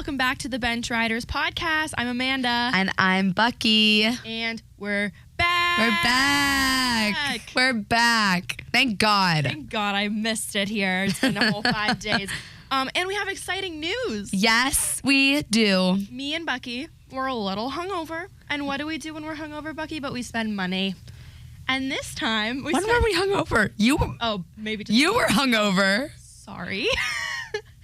welcome back to the Bench Riders podcast. I'm Amanda. And I'm Bucky. And we're back. We're back. Thank God. Thank God I missed it here. It's been a whole 5 days. And we have exciting news. Yes, we do. Me and Bucky, we're a little hungover. And what do we do when we're hungover, Bucky? But we spend money. And this time When were we hungover? Maybe just You were hungover. Sorry.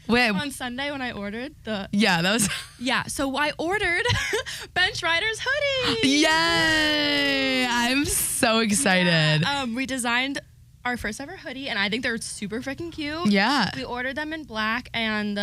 Wait. On Sunday when I ordered Yeah, that was. Yeah, so I ordered Bench Riders hoodies. Yay! I'm so excited. Yeah, we designed our first ever hoodie, and I think they're super freaking cute. Yeah. We ordered them in black, and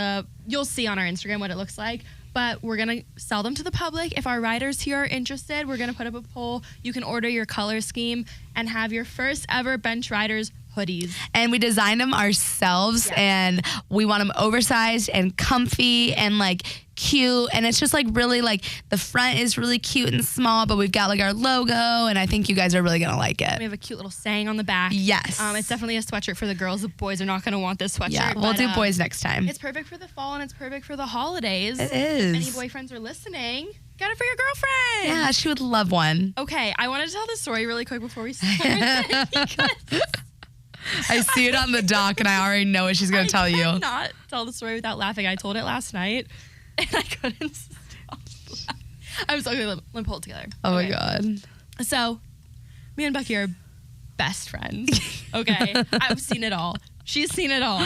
you'll see on our Instagram what it looks like. But we're going to sell them to the public. If our riders here are interested, we're going to put up a poll. You can order your color scheme and have your first ever Bench Riders hoodies. And we designed them ourselves, and we want them oversized and comfy and like cute. And it's just like really like the front is really cute and small, but we've got like our logo, and I think you guys are really going to like it. We have a cute little saying on the back. Yes. It's definitely a sweatshirt for the girls. The boys are not going to want this sweatshirt. Yeah, we'll do boys next time. It's perfect for the fall, and it's perfect for the holidays. It is. Any boyfriends are listening, get it for your girlfriend. Yeah, she would love one. Okay, I want to tell the story really quick before we start. I see it on the doc, and I already know what she's going to tell you. I cannot tell the story without laughing. I told it last night, and I couldn't stop laughing. I'm so good. Let me pull it together. Oh, Okay. my God. So, me and Bucky are best friends. Okay, I've seen it all. She's seen it all.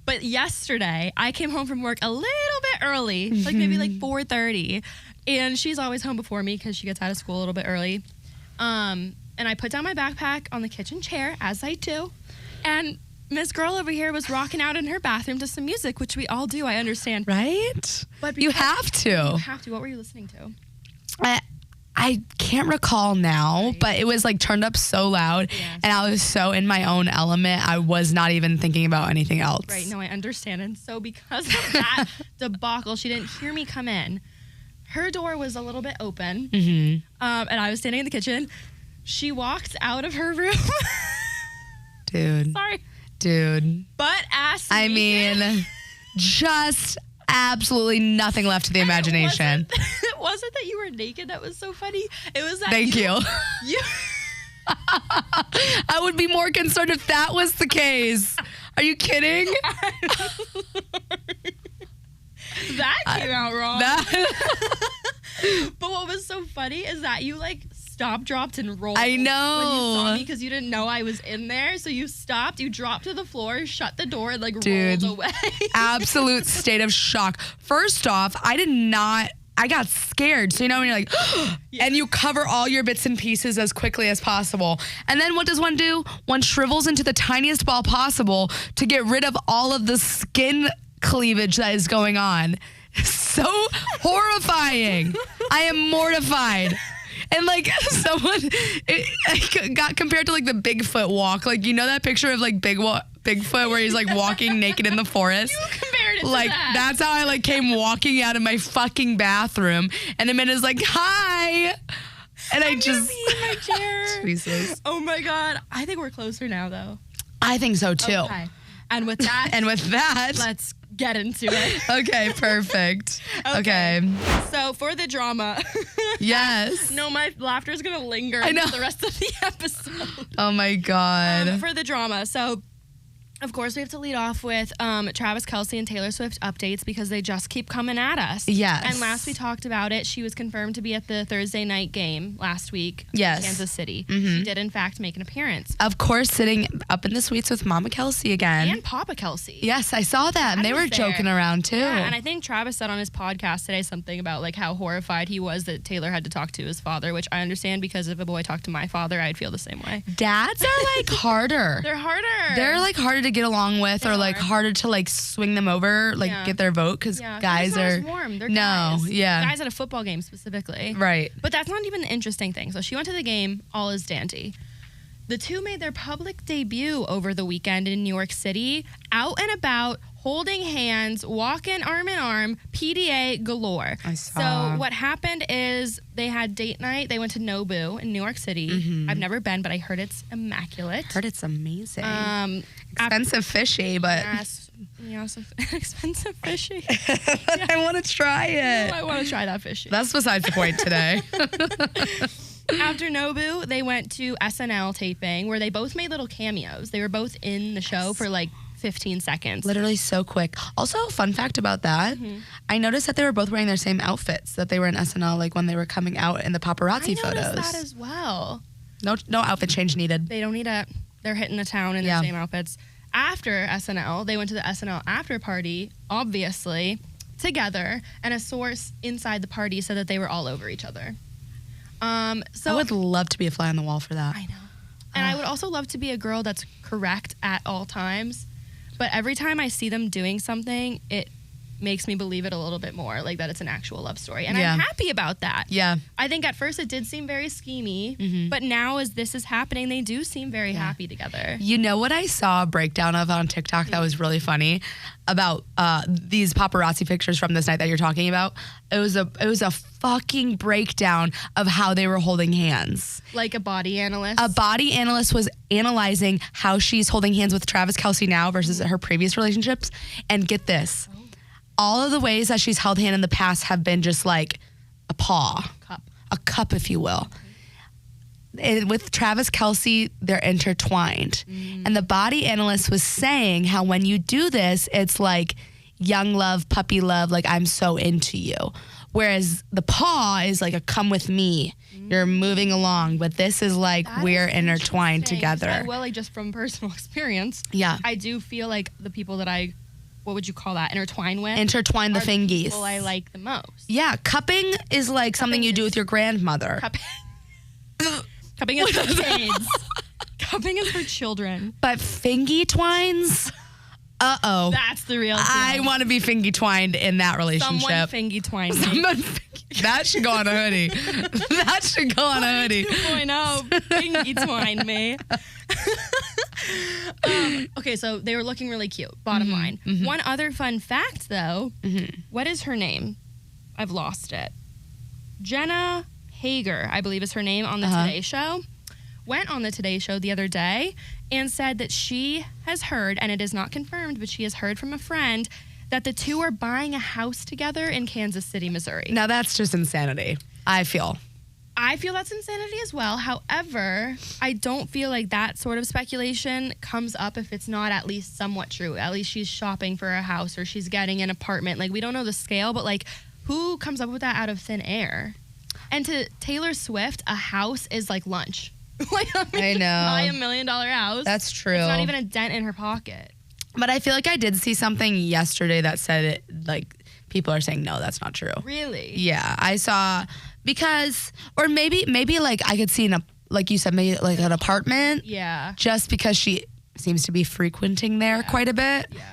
But yesterday, I came home from work a little bit early, like maybe like 4:30, and she's always home before me because she gets out of school a little bit early. And I put down my backpack on the kitchen chair, as I do, and Miss Girl over here was rocking out in her bathroom to some music, which we all do, I understand. Right? But You have to. You have to. What were you listening to? I can't recall now, but it was like turned up so loud, and I was so in my own element, I was not even thinking about anything else. Right, no, I understand. And so because of that debacle, she didn't hear me come in. Her door was a little bit open, and I was standing in the kitchen. She walked out of her room. Dude. Sorry. Dude. Butt ass I naked. mean, just absolutely nothing left to the imagination. It wasn't that you were naked that was so funny. It was that Thank you. you I would be more concerned if that was the case. Are you kidding? That came out wrong. That- But what was so funny is that you like stopped, dropped, and rolled. I know. When you saw me because you didn't know I was in there. So you stopped, you dropped to the floor, shut the door, and like Dude, rolled away. Absolute state of shock. First off, I got scared. So, you know, when you're like, and you cover all your bits and pieces as quickly as possible. And then what does one do? One shrivels into the tiniest ball possible to get rid of all of the skin cleavage that is going on. So horrifying. I am mortified. And like it got compared to like the Bigfoot walk. Like, you know that picture of like Bigfoot where he's like walking naked in the forest? You compared it to like that. That's how I like came walking out of my fucking bathroom, and Amanda's like, hi. And I'm just gonna be in my chair. Jesus. Oh my God. I think we're closer now though. I think so too. Okay. And with that, let's get into it. Okay, perfect. Okay. So for the drama. Yes. No, my laughter is going to linger I know. for the rest of the episode. Oh my God. For the drama. So, of course, we have to lead off with Travis Kelce and Taylor Swift updates because they just keep coming at us. Yes. And last we talked about it, she was confirmed to be at the Thursday night game last week Yes. in Kansas City. She did, in fact, make an appearance. Of course, sitting up in the suites with Mama Kelce again. And Papa Kelce. Yes, I saw that. And they was were there. joking around too. Yeah, and I think Travis said on his podcast today something about like how horrified he was that Taylor had to talk to his father, which I understand because if a boy talked to my father, I'd feel the same way. Dads are like harder. They're harder. They're like harder to get along with, They or like are. harder to like swing them over, like Yeah. get their vote, because guys they're are just not as warm. They're no, guys. yeah, Guys at a football game specifically. right. But that's not even the interesting thing. So she went to the game, all is dandy. The two made their public debut over the weekend in New York City, out and about, holding hands, walking arm in arm, PDA galore. I saw. So what happened is they had date night. They went to Nobu in New York City. I've never been, but I heard it's immaculate. Heard it's amazing. Um, Expensive fishy, but yes, Yeah, some expensive fishy. I want to try it. I want to try that fishy. That's besides the point today. After Nobu, they went to SNL taping where they both made little cameos. They were both in the show for like 15 seconds. Literally so quick. Also, fun fact about that, I noticed that they were both wearing their same outfits that they were in SNL, like when they were coming out in the paparazzi photos. I noticed that as well. No outfit change needed. They don't need they're hitting the town in their same outfits. After SNL, they went to the SNL after party, obviously, together, and a source inside the party said that they were all over each other. So I would love to be a fly on the wall for that. I know. And I would also love to be a girl that's correct at all times. But every time I see them doing something, it makes me believe it a little bit more, like that it's an actual love story. And I'm happy about that. Yeah. I think at first it did seem very schemey, but now as this is happening, they do seem very happy together. You know what I saw a breakdown of on TikTok that was really funny about these paparazzi pictures from this night that you're talking about? It was a fucking breakdown of how they were holding hands. Like a body analyst? A body analyst was analyzing how she's holding hands with Travis Kelce now versus her previous relationships. And get this. All of the ways that she's held hand in the past have been just like a paw. A cup, if you will. And with Travis Kelce, they're intertwined. And the body analyst was saying how when you do this, it's like young love, puppy love, like I'm so into you. Whereas the paw is like a come with me. You're moving along, but this is like we're intertwined together. I will, like, just from personal experience. Yeah. I do feel like the people that what would you call that? Intertwine with? Intertwine the fingies. People I like the most. Yeah, cupping is like something you do with your grandmother. Cupping is for kids. Cupping is for children. But fingy twines? Uh-oh. That's the real deal. I want to be fingy twined in that relationship. Someone fingy twine me. That should go on a hoodie. That should go on a hoodie. 2.0 fingy twine me. Okay, so they were looking really cute, bottom line. One other fun fact, though. What is her name? I've lost it. Jenna Hager, I believe is her name, on the Today Show. Went on the Today Show the other day and said that she has heard, and it is not confirmed, but she has heard from a friend that the two are buying a house together in Kansas City, Missouri. Now that's just insanity, I feel. I feel that's insanity as well. However, I don't feel like that sort of speculation comes up if it's not at least somewhat true. At least she's shopping for a house or she's getting an apartment. Like, we don't know the scale, but like, who comes up with that out of thin air? And to Taylor Swift, a house is like lunch. Like, I know. Buy $1 million house. That's true. It's not even a dent in her pocket. But I feel like I did see something yesterday that said it, like, people are saying, no, that's not true. Really? Yeah, I saw, because, or maybe like I could see like you said, maybe like an apartment. Yeah. Just because she seems to be frequenting there quite a bit. Yeah.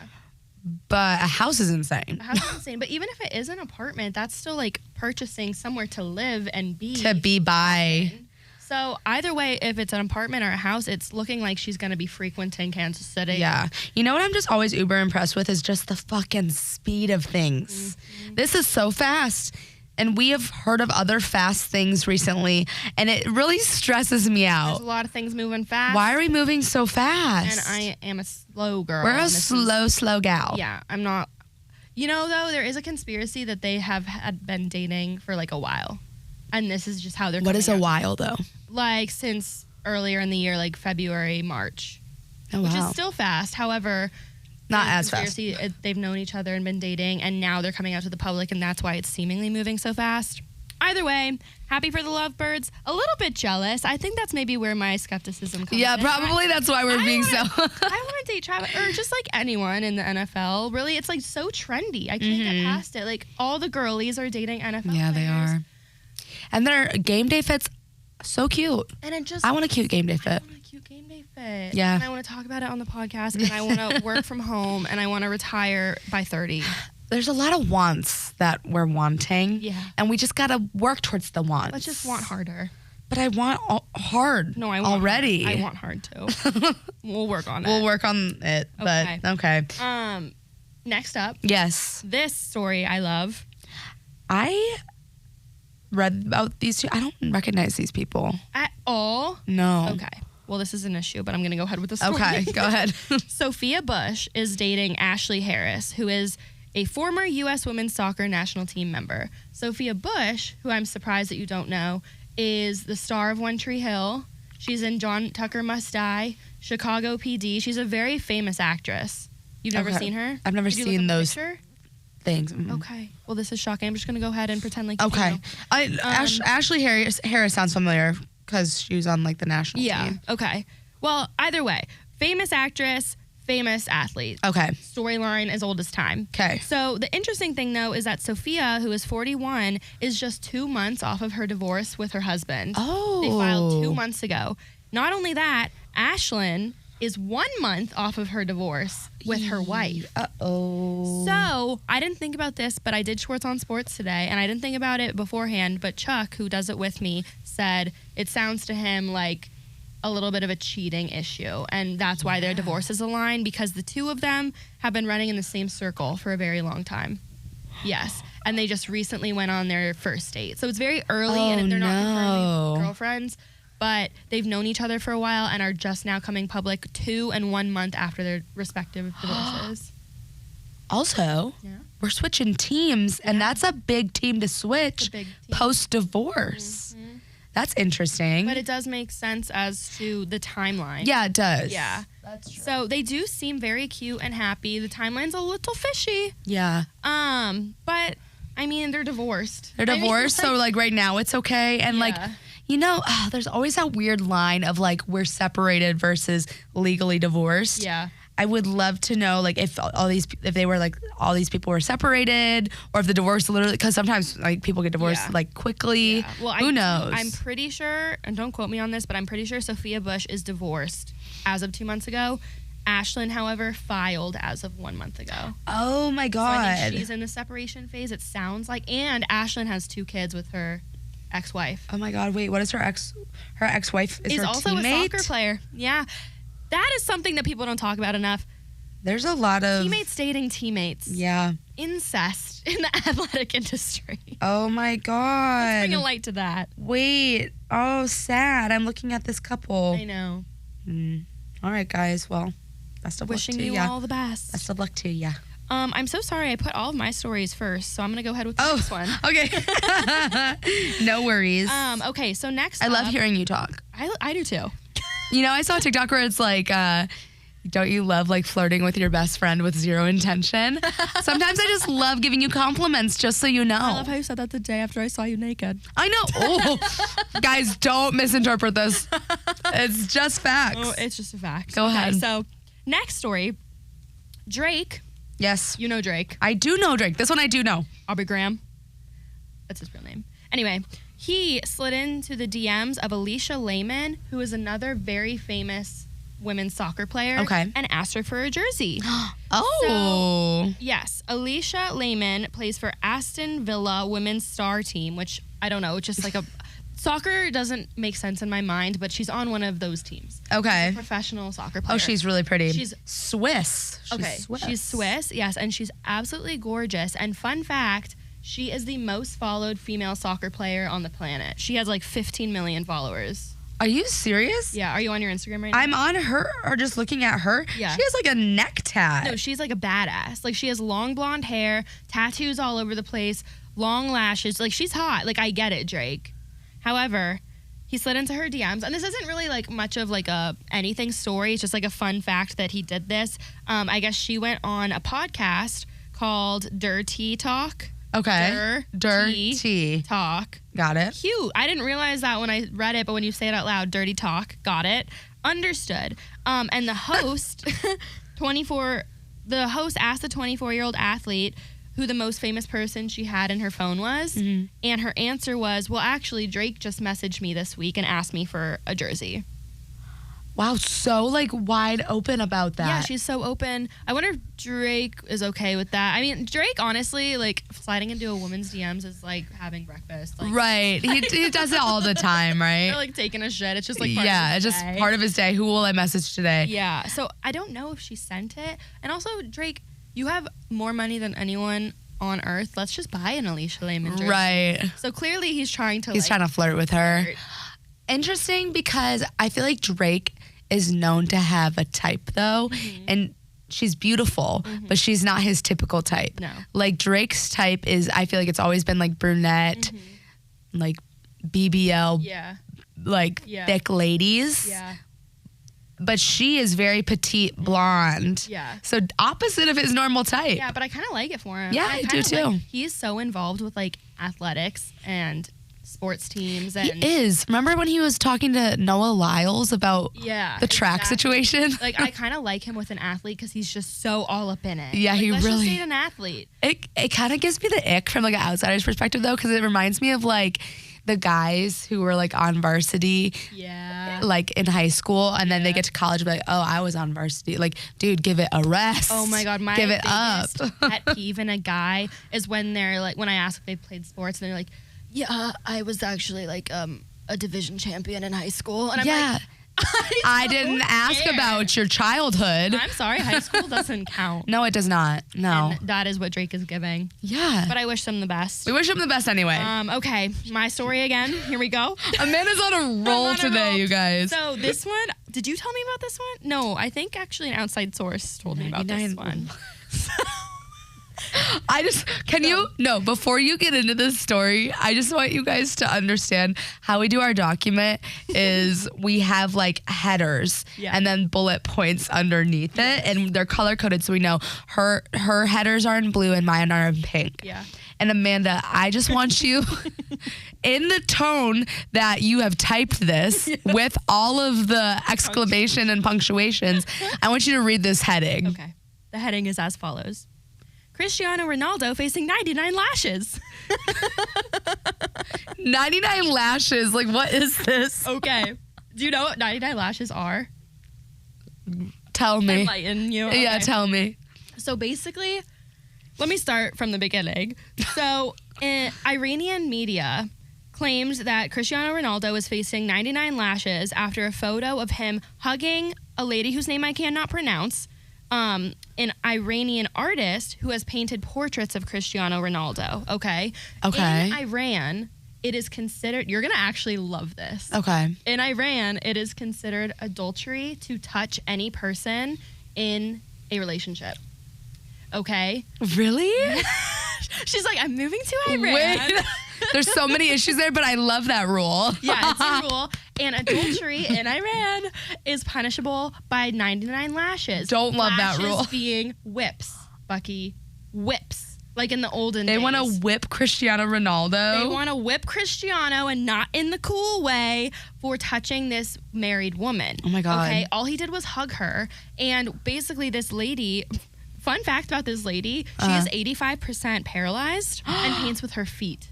But a house is insane. A house is insane. But even if it is an apartment, that's still like purchasing somewhere to live and be. To be by. So either way, if it's an apartment or a house, it's looking like she's going to be frequenting Kansas City. Yeah. You know what I'm just always uber impressed with is just the fucking speed of things. This is so fast. And we have heard of other fast things recently, and it really stresses me out. There's a lot of things moving fast. Why are we moving so fast? And I am a slow girl. We're a slow gal. Yeah, I'm not. You know, though, there is a conspiracy that they had been dating for like a while. And this is just how they're What is a while, though? Like, since earlier in the year, like February, March. Oh, which wow. is still fast. However, not as fast. They've known each other and been dating, and now they're coming out to the public, and that's why it's seemingly moving so fast. Either way, happy for the lovebirds. A little bit jealous. I think that's maybe where my skepticism comes in. Yeah, probably that's why we're being so. I want to date Travis, or just like anyone in the NFL. Really, it's like so trendy. I can't get past it. Like, all the girlies are dating NFL players. Yeah, they are. And their game day fits so cute. And it just, I want a cute game day fit. I want a cute game day fit. Yeah. And I want to talk about it on the podcast, and I want to work from home, and I want to retire by 30. There's a lot of wants that we're wanting. Yeah. And we just got to work towards the wants. Let's just want harder. But I want hard. No, I want already. Hard. I want hard too. We'll work on it. We'll work on it. Okay. But okay. Next up. Yes. This story I love. I read about these two. I don't recognize these people At all? No. Okay. well, this is an issue, but I'm going to go ahead with the story. Okay, go ahead. Sophia Bush is dating Ashley Harris, who is a former U.S. women's soccer national team member. Sophia Bush, who I'm surprised that you don't know, is the star of One Tree Hill. She's in John Tucker Must Die, Chicago PD. She's a very famous actress. You've never seen her? I've never Did you look seen up a those picture? things. Okay. Well, this is shocking. I'm just going to go ahead and pretend like you Okay. know. Ashley Harris sounds familiar because she was on like the national team. Okay. Well, either way, famous actress, famous athlete. Okay. Storyline as old as time. Okay. So the interesting thing, though, is that Sophia, who is 41, is just 2 months off of her divorce with her husband. Oh. They filed 2 months ago. Not only that, Ashlyn is 1 month off of her divorce with her wife. Uh-oh. So I didn't think about this, but I did Schwartz on Sports today, and I didn't think about it beforehand, but Chuck, who does it with me, said it sounds to him like a little bit of a cheating issue, and that's why their divorce is aligned, because the two of them have been running in the same circle for a very long time. Yes, and they just recently went on their first date. So it's very early, and they're not confirming girlfriends, but they've known each other for a while and are just now coming public 2 and 1 month after their respective divorces. Also, we're switching teams, and that's a big team to switch post-divorce. Mm-hmm. That's interesting. But it does make sense as to the timeline. Yeah, it does. Yeah. That's true. So they do seem very cute and happy. The timeline's a little fishy. Yeah. But I mean, they're divorced. They're divorced, so like right now it's okay. And like, you know, there's always that weird line of like we're separated versus legally divorced. Yeah. I would love to know like if they were like all these people were separated, or if the divorce literally, because sometimes like people get divorced like quickly. Yeah. Well, who knows? I'm pretty sure, and don't quote me on this, but I'm pretty sure Sophia Bush is divorced as of 2 months ago. Ashlyn, however, filed as of 1 month ago. Oh my God. So I think she's in the separation phase, it sounds like. And Ashlyn has 2 kids with her ex-wife. Oh my God, wait, what is her ex-wife? Is her also teammate? a soccer player. Yeah. That is something that people don't talk about enough. There's a lot of teammates dating teammates. Yeah. Incest in the athletic industry. Oh my God. Let's bring a light to that. Wait. Oh, sad. I'm looking at this couple. I know. All right, guys. Well, best of luck to you. Wishing you all the best. Best of luck to you. I'm so sorry I put all of my stories first, so I'm gonna go ahead with the next one. Okay. No worries. Okay, so next I love hearing you talk. I do too. You know, I saw a TikTok where it's like, don't you love like flirting with your best friend with zero intention? Sometimes I just love giving you compliments, just so you know. I love how you said that the day after I saw you naked. I know. Oh, guys, don't misinterpret this. It's just facts. Oh, it's just a fact. Go ahead. So, next story. Drake. Yes. You know Drake. I do know Drake. This one I do know. Aubrey Graham. That's his real name. Anyway, he slid into the DMs of Alicia Lehman, who is another very famous women's soccer player, and asked her for a jersey. Oh. So, yes, Alicia Lehman plays for Aston Villa women's star team, which I don't know, it's just like a soccer doesn't make sense in my mind, but she's on one of those teams. Okay. She's a professional soccer player. Oh, she's really pretty. She's Swiss. She's Swiss, yes, and she's absolutely gorgeous. And fun fact, she is the most followed female soccer player on the planet. She has like 15 million followers. Are you serious? Yeah. Are you on your Instagram right now? I'm on her, or just looking at her. Yeah. She has like a neck tat. No, she's like a badass. Like she has long blonde hair, tattoos all over the place, long lashes. Like she's hot. Like I get it, Drake. However, he slid into her DMs, and this isn't really like much of like a anything story. It's just like a fun fact that he did this. I guess she went on a podcast called Dirty Talk. Okay. Dirty Talk. Got it. Cute. I didn't realize that when I read it, but when you say it out loud, Dirty Talk. Got it. Understood. And the host, the host asked the 24-year-old athlete who the most famous person she had in her phone was. Mm-hmm. And her answer was, well, actually, Drake just messaged me this week and asked me for a jersey. Wow, so like wide open about that. Yeah, she's so open. I wonder if Drake is okay with that. I mean, Drake, honestly, like sliding into a woman's DMs is like having breakfast. Like, right. He does it all the time, right? Or like taking a shit. It's just like part yeah, of his it's just day. part of his day. Who will I message today? Yeah. So I don't know if she sent it. And also, Drake, you have more money than anyone on earth. Let's just buy an Alicia Lehman jersey. Right. So clearly he's trying to trying to flirt with her. Interesting, because I feel like Drake is known to have a type, though, and she's beautiful, but she's not his typical type. No. Like, Drake's type is, I feel like it's always been like brunette, like BBL, thick ladies. Yeah. But she is very petite blonde. Yeah. So opposite of his normal type. Yeah, but I kind of like it for him. Yeah, I do too. He's so involved with like athletics and sports teams. And He is. Remember when he was talking to Noah Lyles about the track situation? Like, I kind of like him with an athlete because he's just so all up in it. Yeah, like, let's really. just date an athlete. It kind of gives me the ick from like an outsider's perspective, though, because it reminds me of like the guys who were like on varsity, like in high school, and then they get to college and be like, oh, I was on varsity. Like, dude, give it a rest. Oh my God, my give it up. pet peeve in a guy is when they're like, when I ask if they played sports, and they're like, yeah, I was actually like a division champion in high school, and I'm like, I didn't ask about your childhood. I'm sorry, high school doesn't count. No, it does not. No. And that is what Drake is giving. Yeah. But I wish them the best. We wish him the best anyway. Okay, my story again. Here we go. Amanda's on a roll today, you guys. So this one, did you tell me about this one? No, I think actually an outside source told me about this one. Before you get into this story, I just want you guys to understand how we do our document is we have like headers and then bullet points underneath it, and they're color coded so we know her headers are in blue and mine are in pink. Yeah. And Amanda, I just want you in the tone that you have typed this with all of the exclamation and punctuations, I want you to read this heading. Okay. The heading is as follows. Cristiano Ronaldo facing 99 lashes. 99 lashes? Like, what is this? Okay. Do you know what 99 lashes are? Tell me. Enlighten you. Okay. Yeah, tell me. So basically, let me start from the beginning. So Iranian media claimed that Cristiano Ronaldo was facing 99 lashes after a photo of him hugging a lady whose name I cannot pronounce, an Iranian artist who has painted portraits of Cristiano Ronaldo. Okay. In Iran, it is considered, you're going to actually love this. Okay. In Iran, it is considered adultery to touch any person in a relationship. Okay. Really? She's like, I'm moving to Iran. Wait. There's so many issues there, but I love that rule. Yeah, it's a rule. And adultery in Iran is punishable by 99 lashes. Don't love that rule. Lashes being whips, Bucky. Whips. Like in the olden days. They want to whip Cristiano Ronaldo. They want to whip Cristiano, and not in the cool way, for touching this married woman. Oh my God. Okay, all he did was hug her. And basically this lady, fun fact about this lady, she is 85% paralyzed and paints with her feet.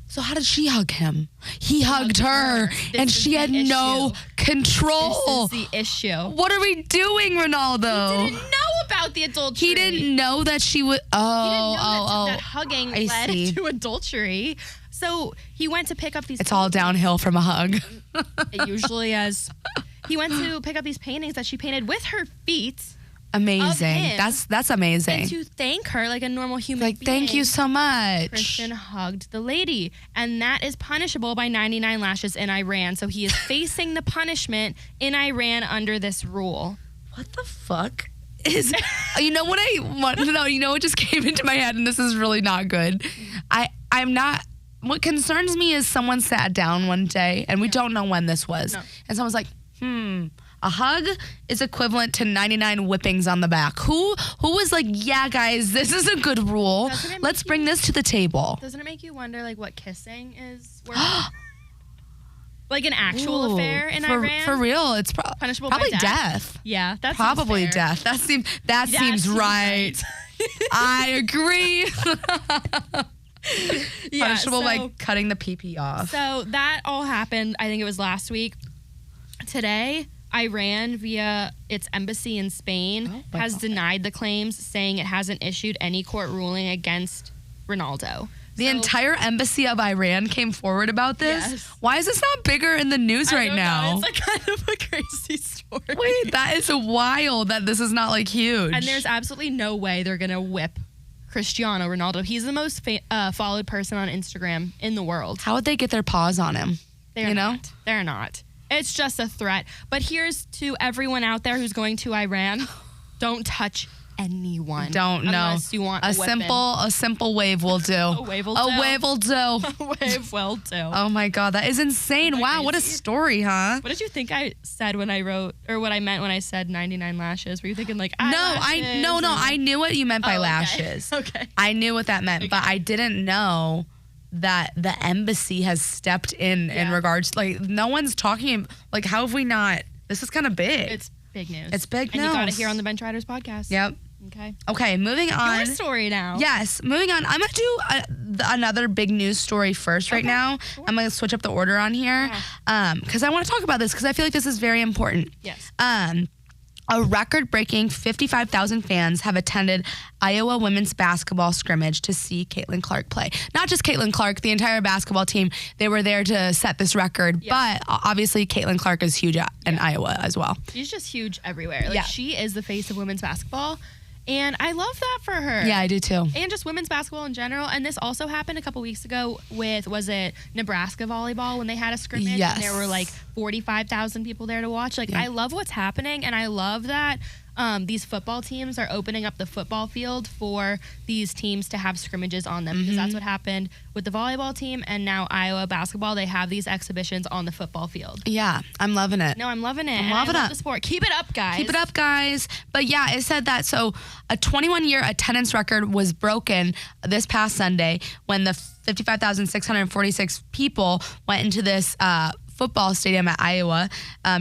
So how did she hug him? He hugged her, and she had no control. This is the issue. What are we doing, Ronaldo? He didn't know about the adultery. He didn't know that she would. That hugging led to adultery. So he went to pick up these. It's all downhill from a hug. It usually is. He went to pick up these paintings that she painted with her feet. Amazing. That's amazing. And to thank her like a normal human being. Thank you so much. Christian hugged the lady. And that is punishable by 99 lashes in Iran. So he is facing the punishment in Iran under this rule. What the fuck is... You know what I want to know? You know what just came into my head, and this is really not good. I'm not... What concerns me is someone sat down one day, and we don't know when this was. No. And someone's like, a hug is equivalent to 99 whippings on the back. Who was like, yeah, guys, this is a good rule. Let's bring this to the table. Doesn't it make you wonder, like, what kissing is worth? Like an actual affair in Iran? For real, it's punishable probably by death. Yeah, that's probably death. That seems right. I agree. Punishable by cutting the pee-pee off. So that all happened, I think it was last week. Today, Iran, via its embassy in Spain, has denied the claims, saying it hasn't issued any court ruling against Ronaldo. The entire embassy of Iran came forward about this? Yes. Why is this not bigger in the news right now? It's like kind of a crazy story. Wait, that is wild that this is not like huge. And there's absolutely no way they're going to whip Cristiano Ronaldo. He's the most followed person on Instagram in the world. How would they get their paws on him? They're not. They're not. It's just a threat. But here's to everyone out there who's going to Iran. Don't touch anyone. Don't know. Unless you want a simple wave will do. A wave will do. A wave will do. A wave will do. Oh my God, that is insane. Wow, crazy? What a story, huh? What did you think I said when I wrote, or what I meant when I said 99 lashes? Were you thinking like No, eyelashes? I knew what you meant by okay. lashes. Okay. I knew what that meant, but I didn't know that the embassy has stepped in regards, like, no one's talking, like, how have we not, this is kind of big. It's big news. It's big news. news. And you got it here on the Bench Riders podcast. Yep. Okay, moving on. Your story now. Yes, moving on. I'm going to do another big news story first right now. Sure. I'm going to switch up the order on here because I want to talk about this because I feel like this is very important. Yes. A record-breaking 55,000 fans have attended Iowa women's basketball scrimmage to see Caitlin Clark play. Not just Caitlin Clark, the entire basketball team. They were there to set this record, but obviously Caitlin Clark is huge in Iowa as well. She's just huge everywhere. Like she is the face of women's basketball. And I love that for her. Yeah, I do too. And just women's basketball in general. And this also happened a couple weeks ago with, was it Nebraska volleyball when they had a scrimmage? Yes. And there were like 45,000 people there to watch. Like, I love what's happening. And I love that these football teams are opening up the football field for these teams to have scrimmages on them. Because that's what happened with the volleyball team. And now Iowa basketball, they have these exhibitions on the football field. Yeah, I'm loving it. No, I'm loving it. I'm loving I love the sport. Keep it up, guys. Keep it up, guys. But yeah, it said that. So a 21-year attendance record was broken this past Sunday when the 55,646 people went into this football stadium at Iowa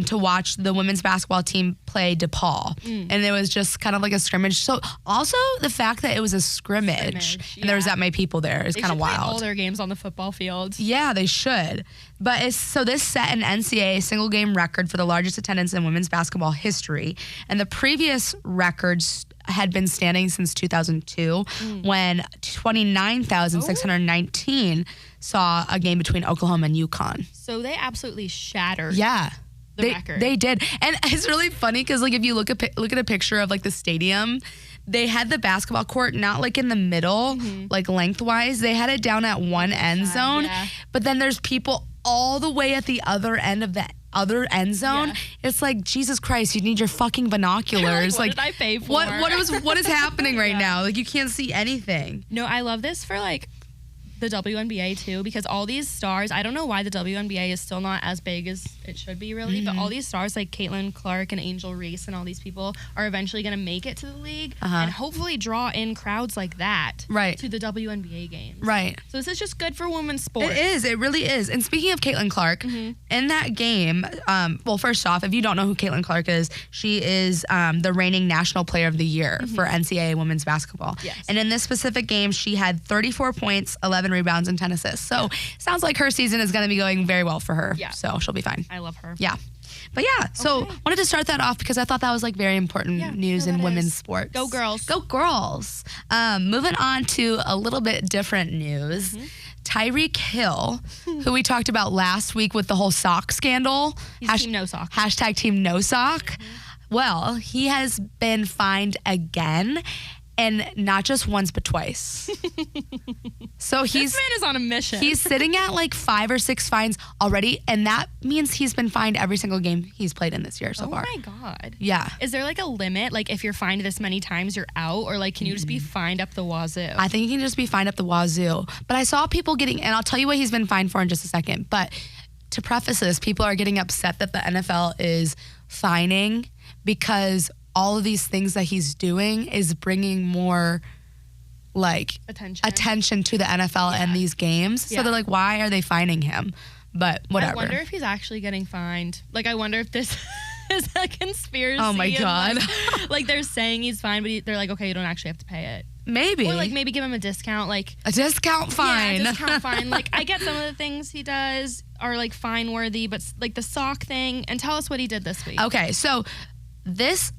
to watch the women's basketball team play DePaul. And it was just kind of like a scrimmage. So also the fact that it was a scrimmage and there was that many people there is kind of wild. They should play all their games on the football field. Yeah, they should. But so this set an NCAA single game record for the largest attendance in women's basketball history. And the previous records had been standing since 2002 when 29,619 saw a game between Oklahoma and UConn. So they absolutely shattered. Yeah. The record. They did. And it's really funny because like if you look at a picture of like the stadium, they had the basketball court not like in the middle, like lengthwise. They had it down at one end zone. Yeah. But then there's people all the way at the other end of the other end zone. Yeah. It's like, Jesus Christ, you need your fucking binoculars. What did I pay for? What is happening right now? Like you can't see anything. No, I love this for like the WNBA too, because all these stars, I don't know why the WNBA is still not as big as it should be really, but all these stars like Caitlin Clark and Angel Reese and all these people are eventually going to make it to the league and hopefully draw in crowds like that to the WNBA games. Right. So this is just good for women's sports. It is. It really is. And speaking of Caitlin Clark, in that game, well, first off, if you don't know who Caitlin Clark is, she is the reigning National Player of the Year for NCAA women's basketball. Yes. And in this specific game, she had 34 points, 11 rebounds, and 10 assists. So sounds like her season is going to be going very well for her. Yeah. So she'll be fine. I love her. Yeah. But yeah, so wanted to start that off because I thought that was like very important news in women's sports. Go girls. Go girls. Moving on to a little bit different news. Tyreek Hill, who we talked about last week with the whole sock scandal. He's Team No Sock. Hashtag Team No Sock. Well, he has been fined again. And not just once, but twice. So this man is on a mission. He's sitting at like 5 or 6 fines already, and that means he's been fined every single game he's played in this year so far. Oh my God. Yeah. Is there like a limit? Like if you're fined this many times, you're out? Or like can you just be fined up the wazoo? I think he can just be fined up the wazoo. But I saw people getting, and I'll tell you what he's been fined for in just a second. But to preface this, people are getting upset that the NFL is fining because all of these things that he's doing is bringing more like attention to the NFL and these games. So they're like, why are they fining him? But whatever. I wonder if he's actually getting fined. Like, I wonder if this is a conspiracy. Oh my God. Like they're saying he's fine, but they're like, okay, you don't actually have to pay it. Maybe. Or like maybe give him a discount. Like a discount fine. Yeah, a discount fine. Like I get some of the things he does are like fine worthy, but like the sock thing. And tell us what he did this week. Okay, so this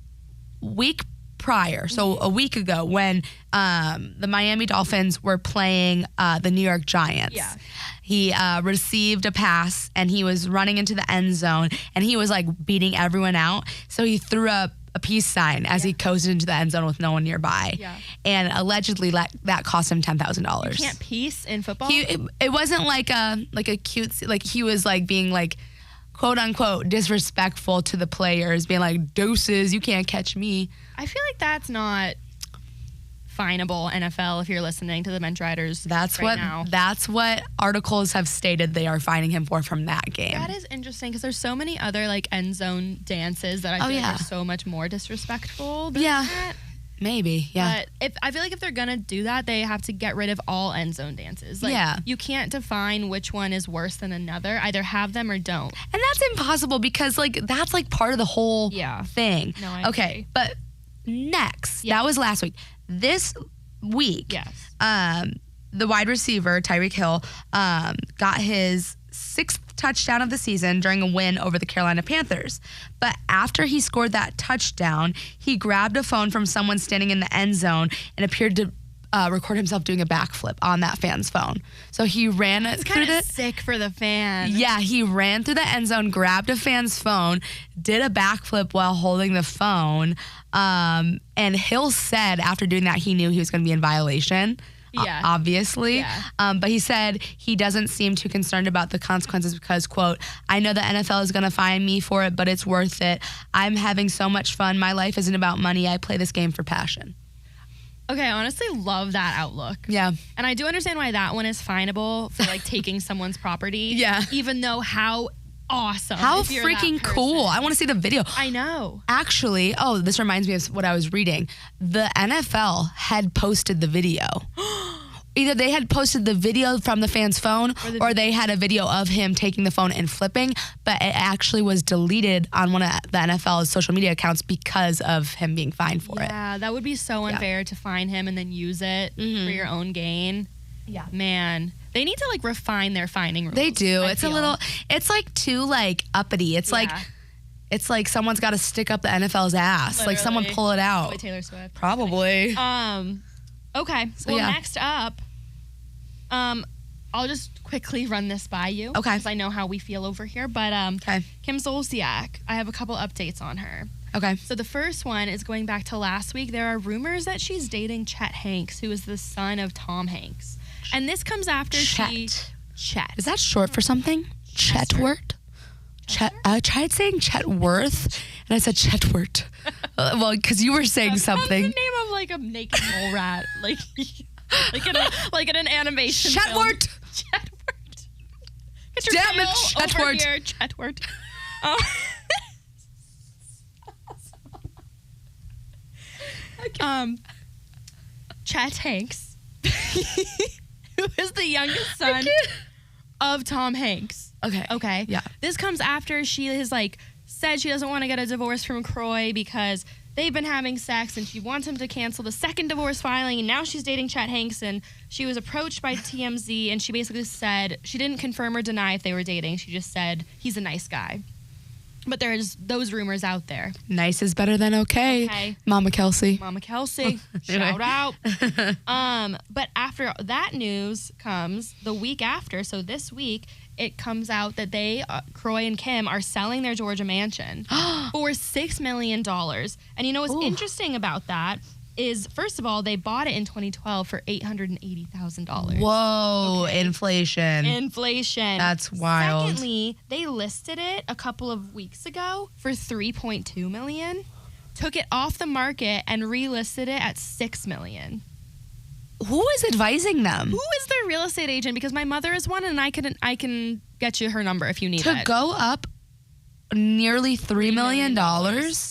week prior, so a week ago, when the Miami Dolphins were playing the New York Giants, he received a pass and he was running into the end zone and he was like beating everyone out. So he threw up a peace sign as he coasted into the end zone with no one nearby. Yeah. And allegedly that cost him $10,000. You can't peace in football? It wasn't like a cute, like he was like being like, quote unquote, disrespectful to the players, being like, deuces, you can't catch me. I feel like that's not finable, NFL, if you're listening to the bench riders. That's what articles have stated they are fining him for from that game. That is interesting because there's so many other like end zone dances that I feel like are so much more disrespectful than that. Maybe, yeah. But I feel like if they're gonna do that, they have to get rid of all end zone dances. Like, you can't define which one is worse than another. Either have them or don't. And that's impossible because like that's like part of the whole thing. No, I okay, agree. but next, that was last week. This week, the wide receiver Tyreek Hill got his 6th touchdown of the season during a win over the Carolina Panthers. But after he scored that touchdown, he grabbed a phone from someone standing in the end zone and appeared to record himself doing a backflip on that fan's phone. So he ran It's kind of sick for the fan. Yeah, he ran through the end zone, grabbed a fan's phone, did a backflip while holding the phone. And Hill said after doing that, he knew he was going to be in violation. Obviously. Yeah. But he said he doesn't seem too concerned about the consequences because, quote, I know the NFL is going to fine me for it, but it's worth it. I'm having so much fun. My life isn't about money. I play this game for passion. Okay, I honestly love that outlook. Yeah. And I do understand why that one is finable for like taking someone's property. Yeah. Even though how awesome. How freaking cool. I want to see the video. I know. Actually, this reminds me of what I was reading. The NFL had posted the video. Either they had posted the video from the fan's phone or they had a video of him taking the phone and flipping, but it actually was deleted on one of the NFL's social media accounts because of him being fined for it. Yeah, that would be so unfair to fine him and then use it for your own gain. Yeah. Man, they need to like refine their fining rules. They do. It's like too like uppity. It's like someone's got to stick up the NFL's ass. Literally. Like someone pull it out. Probably Taylor Swift. Probably. Okay. So next up, I'll just quickly run this by you. Okay. Because I know how we feel over here. But Kim Zolciak, I have a couple updates on her. Okay. So the first one is going back to last week. There are rumors that she's dating Chet Hanks, who is the son of Tom Hanks. And this comes after Chet. Is that short for something? Chetwort? I tried saying Chetworth, and I said Chetwort. Well, because you were saying something. That's the name of like a naked mole rat, like in an animation. Chetwort. Film. Chetwort. Get your Damn it, tail over Chetwort. here, Chetwort. Chet Hanks, who is the youngest son of Tom Hanks. Okay. Yeah. This comes after she has like said she doesn't want to get a divorce from Croy because they've been having sex and she wants him to cancel the second divorce filing, and now she's dating Chet Hanks, and she was approached by TMZ and she basically said she didn't confirm or deny if they were dating. She just said he's a nice guy. But there's those rumors out there. Nice is better than okay. Mama Kelsey. Shout out. But after that news comes the week after, so this week, it comes out that they, Croy and Kim, are selling their Georgia mansion for $6 million. And you know what's interesting about that is, first of all, they bought it in 2012 for $880,000. Whoa, inflation. That's wild. Secondly, they listed it a couple of weeks ago for $3.2 million, took it off the market and relisted it at $6 million. Who is advising them? Who is their real estate agent? Because my mother is one, and I can get you her number if you need it. To go up nearly $3 million?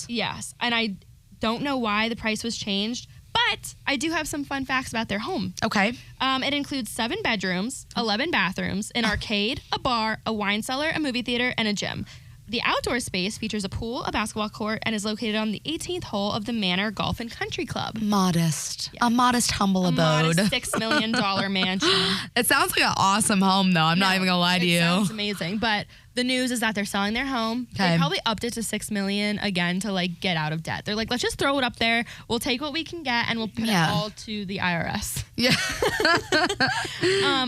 Yes, and I don't know why the price was changed, but I do have some fun facts about their home. Okay. It includes 7 bedrooms, 11 bathrooms, an arcade, a bar, a wine cellar, a movie theater, and a gym. The outdoor space features a pool, a basketball court, and is located on the 18th hole of the Manor Golf and Country Club. Modest. Yeah. A modest, humble abode. A modest $6 million mansion. It sounds like an awesome home, though. I'm not even going to lie to you. It sounds amazing. But the news is that they're selling their home. Okay. They probably upped it to $6 million again to like get out of debt. They're like, let's just throw it up there. We'll take what we can get and we'll put it all to the IRS. Yeah.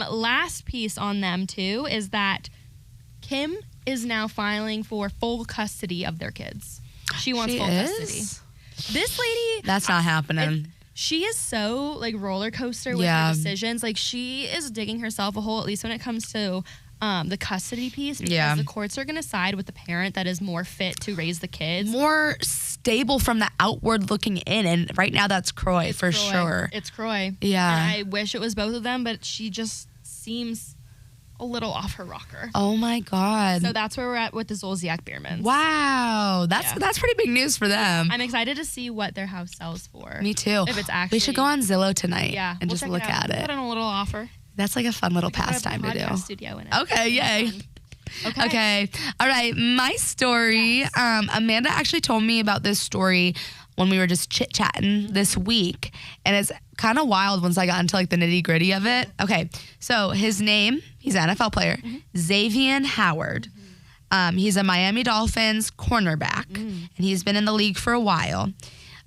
Last piece on them too is that Kim is now filing for full custody of their kids. She wants full custody. This lady, that's not happening. She is so like roller coaster with her decisions. Like she is digging herself a hole, at least when it comes to the custody piece, because the courts are going to side with the parent that is more fit to raise the kids. More stable from the outward looking in. And right now that's Croy for sure. It's Croy. Yeah. And I wish it was both of them, but she just seems a little off her rocker. Oh my God. So that's where we're at with the Zolciak Biermans. Wow. That's pretty big news for them. I'm excited to see what their house sells for. Me too. If it's actually. We should go on Zillow tonight and just look at it. Put in a little offer. That's like a fun little pastime to do. Studio in it. Okay, yay. Okay. All right. My story. Yes. Amanda actually told me about this story when we were just chit-chatting this week. And it's kind of wild once I got into like the nitty-gritty of it. Okay. So his name, he's an NFL player, Xavier Howard. He's a Miami Dolphins cornerback. And he's been in the league for a while.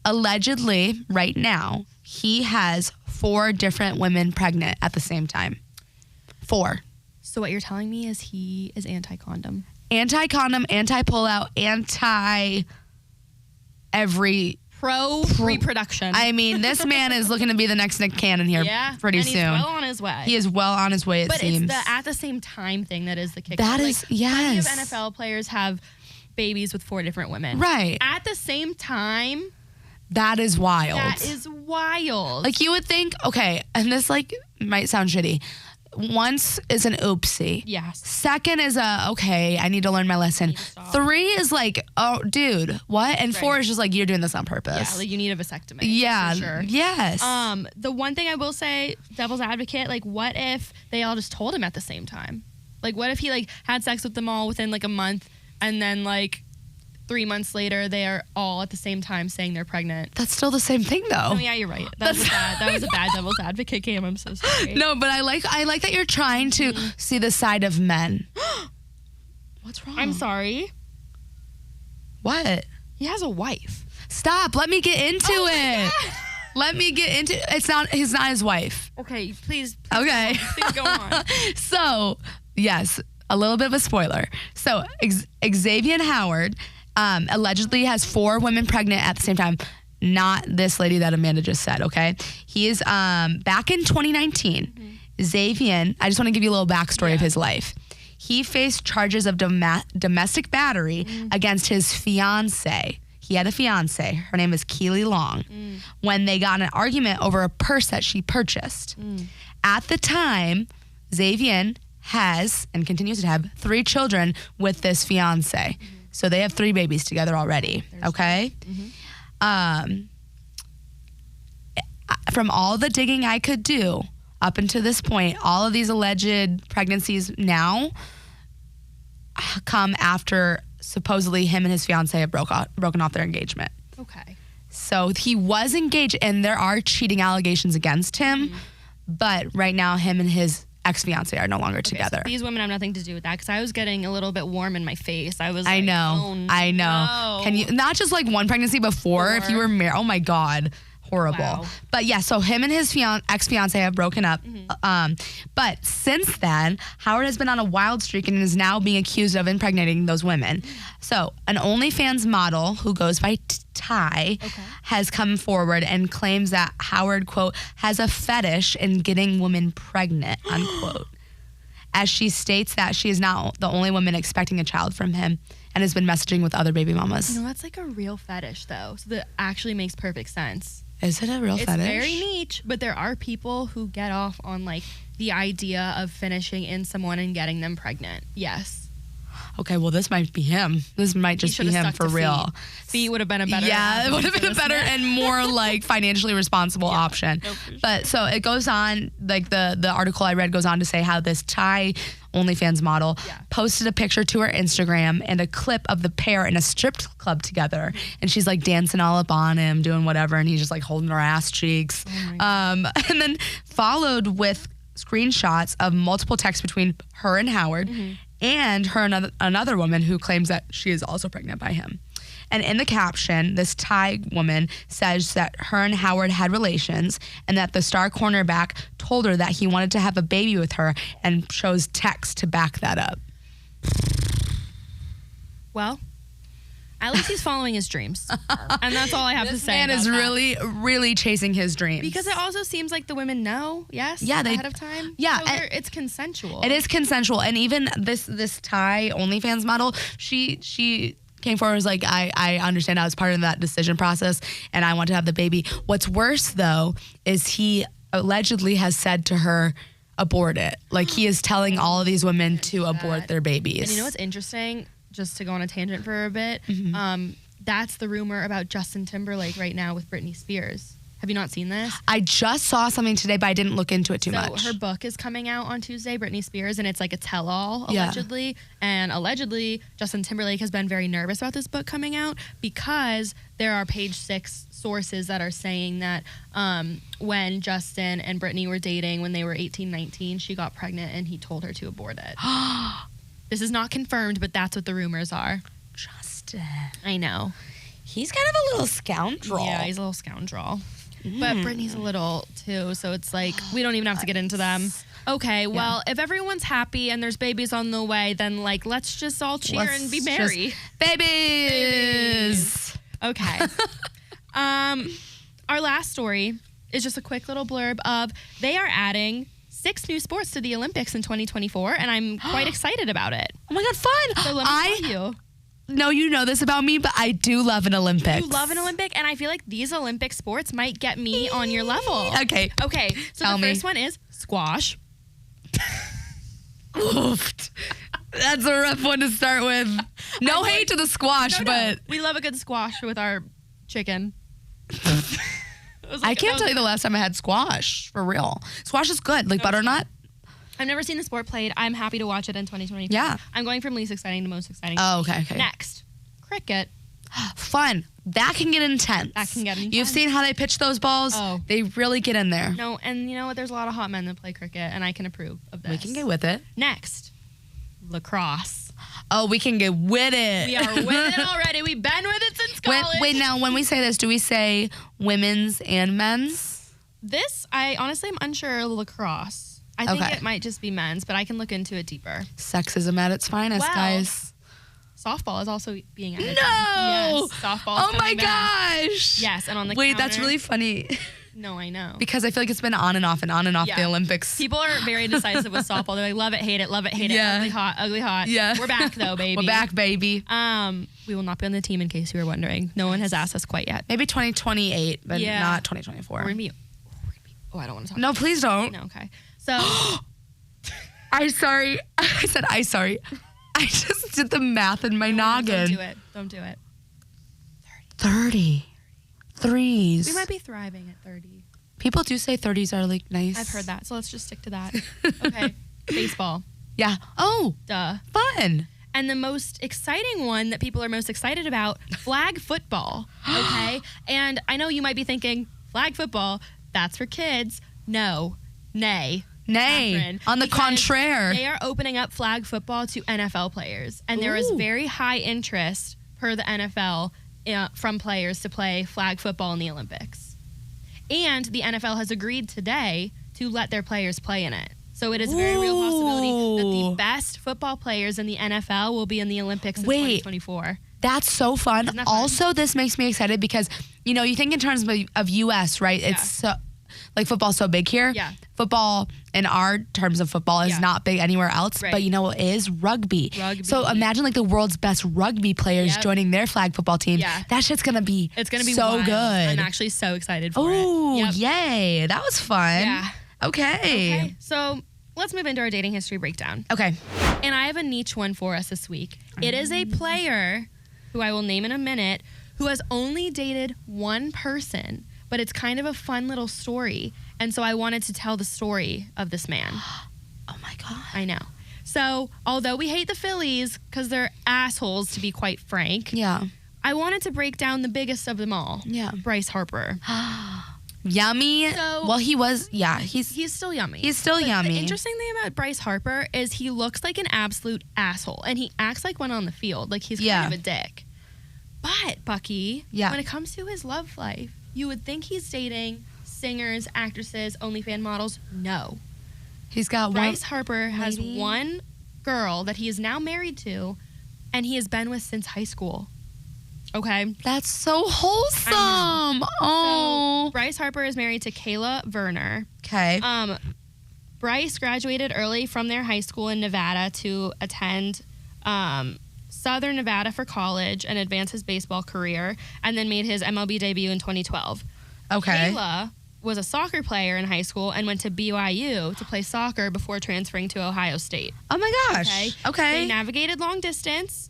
Allegedly, right now, he has 4 different women pregnant at the same time. 4. So what you're telling me is he is anti-condom. Anti-condom, anti-pullout, anti-every... Pro-reproduction. I mean, this man is looking to be the next Nick Cannon here pretty soon. He's well on his way. He is well on his way, it seems. But it's the at the same time thing that is the kicker. That is, yes. Plenty of NFL players have babies with 4 different women. Right. At the same time... That is wild. That is wild. Like you would think, okay, and this like might sound shitty. Once is an oopsie. Yes. Second is okay, I need to learn my lesson. 3 is like, oh, dude, what? And 4 is just like, you're doing this on purpose. Yeah, like you need a vasectomy. Yeah, for sure. Yes. The one thing I will say, devil's advocate, like what if they all just told him at the same time? Like what if he like had sex with them all within like a month and then like 3 months later, they are all at the same time saying they're pregnant. That's still the same thing, though. Oh, yeah, you're right. That was a bad devil's advocate, Cam. I'm so sorry. No, but I like that you're trying to see the side of men. What's wrong? I'm sorry. What? He has a wife. Stop. Let me get into it. Let me get into it. He's not his wife. Okay, please okay. Please go on. So, yes, a little bit of a spoiler. So, Xavier Howard allegedly has 4 women pregnant at the same time. Not this lady that Amanda just said, okay? He is, back in 2019, Xavier, I just want to give you a little backstory of his life. He faced charges of domestic battery against his fiance. He had a fiance. Her name is Keely Long. When they got in an argument over a purse that she purchased. At the time, Xavier has and continues to have 3 children with this fiance. So they have 3 babies together already. Okay? From all the digging I could do up until this point, all of these alleged pregnancies now come after supposedly him and his fiance have broken off their engagement. Okay. So he was engaged, and there are cheating allegations against him, but right now him and his ex-fiance are no longer together. So these women have nothing to do with that, because I was getting a little bit warm in my face. I was I like, know. oh, no. I know. Can you, not just like one pregnancy before, if you were married, oh my God. Horrible. Wow. But yeah, so him and his ex-fiance have broken up. But since then, Howard has been on a wild streak and is now being accused of impregnating those women. So an OnlyFans model who goes by Ty has come forward and claims that Howard, quote, has a fetish in getting women pregnant, unquote. As she states that she is not the only woman expecting a child from him and has been messaging with other baby mamas. You know, that's like a real fetish, though. So that actually makes perfect sense. Is it a real fetish? It's very niche, but there are people who get off on like the idea of finishing in someone and getting them pregnant. Yes. Okay, well, this might be him. This might just be him for real. Feet would have been a better it would have been a better and more like financially responsible option. No, for sure. But so it goes on, like the article I read goes on to say how this Thai OnlyFans model posted a picture to her Instagram and a clip of the pair in a strip club together. And she's like dancing all up on him, doing whatever, and he's just like holding her ass cheeks. And then followed with screenshots of multiple texts between her and Howard and her and another woman who claims that she is also pregnant by him. And in the caption, this Thai woman says that her and Howard had relations and that the star cornerback told her that he wanted to have a baby with her and shows text to back that up. Well, At least he's following his dreams. And that's all I have to say. Man about is that. really, really chasing his dreams. Because it also seems like the women know, yes, ahead of time. Yeah, so it's consensual. It is consensual, and even this Thai OnlyFans model, she came forward and was like, I understand I was part of that decision process, and I want to have the baby. What's worse though is he allegedly has said to her, abort it. Like he is telling all of these women to abort their babies. And you know what's interesting? Just to go on a tangent for a bit, that's the rumor about Justin Timberlake right now with Britney Spears. Have you not seen this? I just saw something today, but I didn't look into it too much. So her book is coming out on Tuesday, Britney Spears, and it's like a tell-all, allegedly. And allegedly, Justin Timberlake has been very nervous about this book coming out because there are Page Six sources that are saying that when Justin and Britney were dating when they were 18, 19, she got pregnant and he told her to abort it. This is not confirmed, but that's what the rumors are. Justin. I know. He's kind of a little scoundrel. Yeah, he's a little scoundrel. But Britney's a little too, so it's like we don't even have to get into them. Okay, well, if everyone's happy and there's babies on the way, then like let's just all cheer and be merry. Babies. Okay. Our last story is just a quick little blurb of they are adding 6 new sports to the Olympics in 2024, and I'm quite excited about it. Oh my God, fun! So let me tell you. No, you know this about me, but I do love an Olympics. You love an Olympic, and I feel like these Olympic sports might get me on your level. Okay. Okay, so Tell the me. first one is squash. Oofed. That's a rough one to start with. No hate to the squash, but we love a good squash with our chicken. I can't tell you the last time I had squash, for real. Squash is good, like butternut. I've never seen the sport played. I'm happy to watch it in 2024. Yeah. I'm going from least exciting to most exciting. Oh, okay. Next, cricket. Fun. That can get intense. You've seen how they pitch those balls? Oh. They really get in there. No, and you know what? There's a lot of hot men that play cricket, and I can approve of this. We can get with it. Next, lacrosse. Oh, we can get with it. We are with it already. We've been with it since college. Wait, now, when we say this, do we say women's and men's? This, I honestly am unsure of lacrosse. I think it might just be men's, but I can look into it deeper. Sexism at its finest, guys. Softball is also being added. No! Yes, softball is Oh my coming back. gosh! Yes, and on the Wait, that's counter- really funny. No, I know. Because I feel like it's been on and off the Olympics. People are very decisive with softball. They're like, love it, hate it, ugly, hot, ugly, hot. Yeah. We're back though, baby. We're back, baby. We will not be on the team in case you were wondering. No one has asked us quite yet. Maybe 2028, but not 2024. We're gonna be. Oh, I don't want to talk. No, please don't. No, okay. So. I said I sorry. I just did the math in my noggin. Don't do it. 30. Threes. We might be thriving at 30. People do say 30s are like nice. I've heard that, so let's just stick to that. Okay. Baseball. Yeah. Oh. Duh. Fun. And the most exciting one that people are most excited about, flag football. Okay? And I know you might be thinking, flag football, that's for kids. No. Nay. Catherine, on the contraire. They are opening up flag football to NFL players. And there is very high interest per the NFL from players to play flag football in the Olympics. And the NFL has agreed today to let their players play in it. So it is a very real possibility that the best football players in the NFL will be in the Olympics in 2024. That's so fun. Isn't that fun? Also, this makes me excited because, you know, you think in terms of U.S., right? Yeah. It's so, like football's so big here. Yeah. Football, in our terms of football, is not big anywhere else. Right. But you know what is? Rugby. So imagine like the world's best rugby players joining their flag football team. Yeah. That shit's going to be so wild. good. I'm actually so excited for it. Oh, yay. That was fun. Yeah. Okay. So let's move into our dating history breakdown. Okay. And I have a niche one for us this week. It is a player who I will name in a minute who has only dated one person, but it's kind of a fun little story. And so I wanted to tell the story of this man. Oh my God. I know. So although we hate the Phillies because they're assholes, to be quite frank, I wanted to break down the biggest of them all. Bryce Harper. Yummy. So, well, he was, he's still yummy. He's still yummy. The interesting thing about Bryce Harper is he looks like an absolute asshole, and he acts like one on the field. Like he's kind of a dick. But, Bucky, when it comes to his love life, you would think he's dating singers, actresses, OnlyFans models. No. He's got Bryce Harper has one girl that he is now married to, and he has been with since high school. Okay. That's so wholesome. Oh. So Bryce Harper is married to Kayla Werner. Okay. Bryce graduated early from their high school in Nevada to attend Southern Nevada for college and advance his baseball career, and then made his MLB debut in 2012. Okay. Kayla was a soccer player in high school and went to BYU to play soccer before transferring to Ohio State. Oh my gosh. Okay. They navigated long distance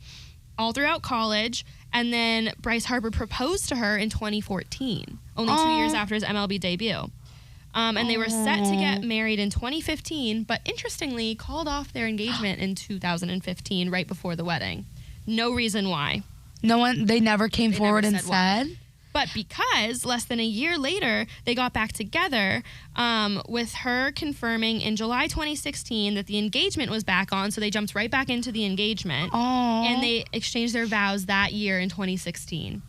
all throughout college, and then Bryce Harper proposed to her in 2014, only 2 years after his MLB debut. And they were set to get married in 2015, but interestingly called off their engagement in 2015 right before the wedding. No reason why. They never came forward and said? But because less than a year later, they got back together, with her confirming in July 2016 that the engagement was back on, so they jumped right back into the engagement. Aww. And they exchanged their vows that year in 2016.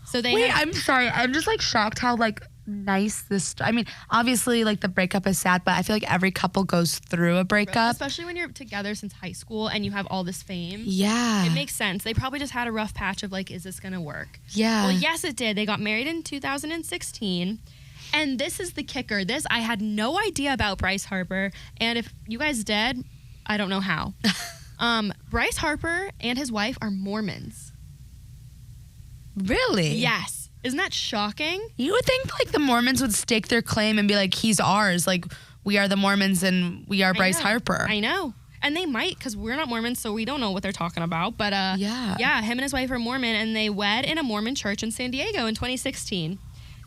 So I'm sorry. I'm just like shocked how like nice this. I mean, obviously like the breakup is sad, but I feel like every couple goes through a breakup. Especially when you're together since high school and you have all this fame. Yeah. It makes sense. They probably just had a rough patch of like, is this going to work? Yeah. Well, yes, it did. They got married in 2016. And this is the kicker. I had no idea about Bryce Harper. And if you guys did, I don't know how. Bryce Harper and his wife are Mormons. Really? Yes. Isn't that shocking? You would think like the Mormons would stake their claim and be like, he's ours. Like, we are the Mormons and we are Bryce Harper. I know. And they might, because we're not Mormons, so we don't know what they're talking about. But yeah, him and his wife are Mormon, and they wed in a Mormon church in San Diego in 2016.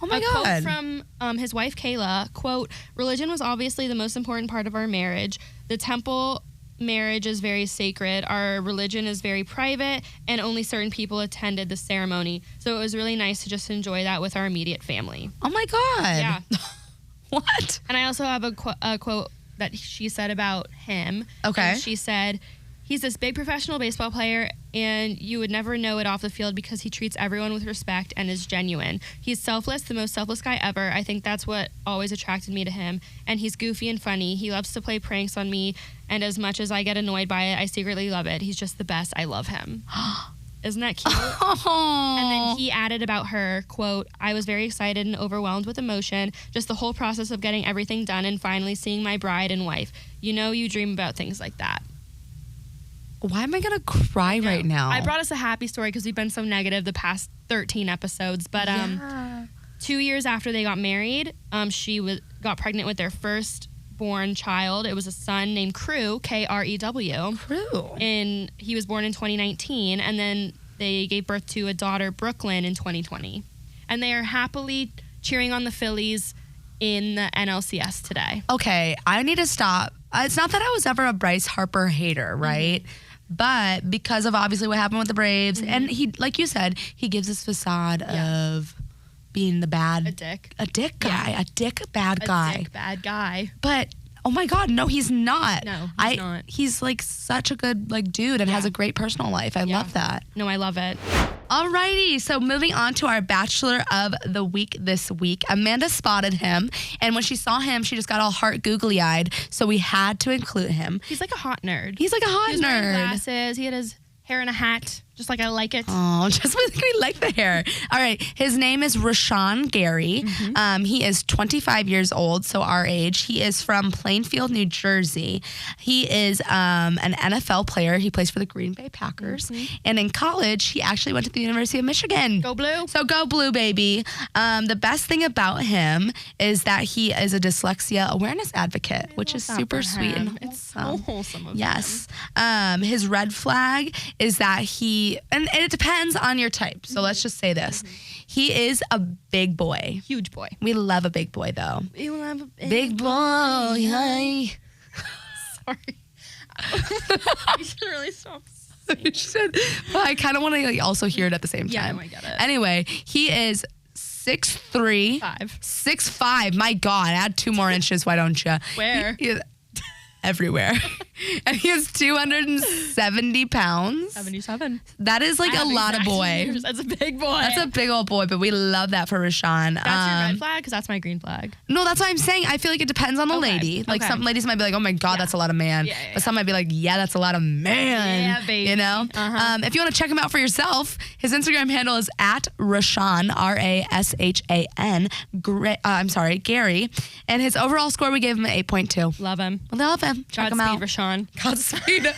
Oh my God. A quote from his wife, Kayla, quote, "Religion was obviously the most important part of our marriage. The temple marriage is very sacred. Our religion is very private, and only certain people attended the ceremony. So it was really nice to just enjoy that with our immediate family." Oh my God. Yeah. What? And I also have a quote that she said about him. Okay. And she said, "He's this big professional baseball player, and you would never know it off the field because he treats everyone with respect and is genuine. He's selfless, the most selfless guy ever. I think that's what always attracted me to him. And he's goofy and funny. He loves to play pranks on me, and as much as I get annoyed by it, I secretly love it. He's just the best. I love him." Isn't that cute? Oh. And then he added about her, quote, "I was very excited and overwhelmed with emotion. Just the whole process of getting everything done and finally seeing my bride and wife. You know, you dream about things like that." Why am I going to cry right now? I brought us a happy story because we've been so negative the past 13 episodes. But 2 years after they got married, she got pregnant with their first-born child. It was a son named Crew, Krew. Crew. And he was born in 2019, and then they gave birth to a daughter, Brooklyn, in 2020. And they are happily cheering on the Phillies in the NLCS today. Okay, I need to stop. It's not that I was ever a Bryce Harper hater, right? Mm-hmm. But because of obviously what happened with the Braves, and he, like you said, he gives this facade of being the bad... A dick. A dick guy. Yeah. A dick bad guy. A dick bad guy. But... oh my God, no, he's not. No, he's not. He's like such a good like dude and has a great personal life. I love that. No, I love it. Alrighty, so moving on to our Bachelor of the Week this week. Amanda spotted him, and when she saw him, she just got all heart googly-eyed, so we had to include him. He's like a hot nerd. He's like a hot He was wearing nerd. glasses. He had his hair in a hat, just like I like it. Oh, just like we like the hair. All right, his name is Rashawn Gary. He is 25 years old, so our age. He is from Plainfield, New Jersey. He is an NFL player. He plays for the Green Bay Packers. And in college, he actually went to the University of Michigan. Go Blue. So go Blue, baby. The best thing about him is that he is a dyslexia awareness advocate, which is super sweet and It's so wholesome of him. Yes. His red flag is that and it depends on your type. So let's just say this. He is a big boy. Huge boy. We love a big boy, though. We love a Big boy. Hi. Sorry. You should really stop. She said, but I kind of want to also hear it at the same Yeah, time. no, I get it. Anyway, he is 6'3". 6'5". My God, add 2 more inches. Why don't you? Where? Everywhere. And he is 270 pounds. 77. That is like a lot of boy. That's a big boy. That's a big old boy, but we love that for Rashawn. That's your red flag? Because that's my green flag. No, that's what I'm saying. I feel like it depends on the lady. Like some ladies might be like, oh my God, that's a lot of man. But some might be like, yeah, that's a lot of man. Yeah, baby. You know? If you want to check him out for yourself, his Instagram handle is at Rashawn, RASHAN, Gary. And his overall score, we gave him an 8.2. Love him. Love him. Check him out. Rashawn. Godspeed.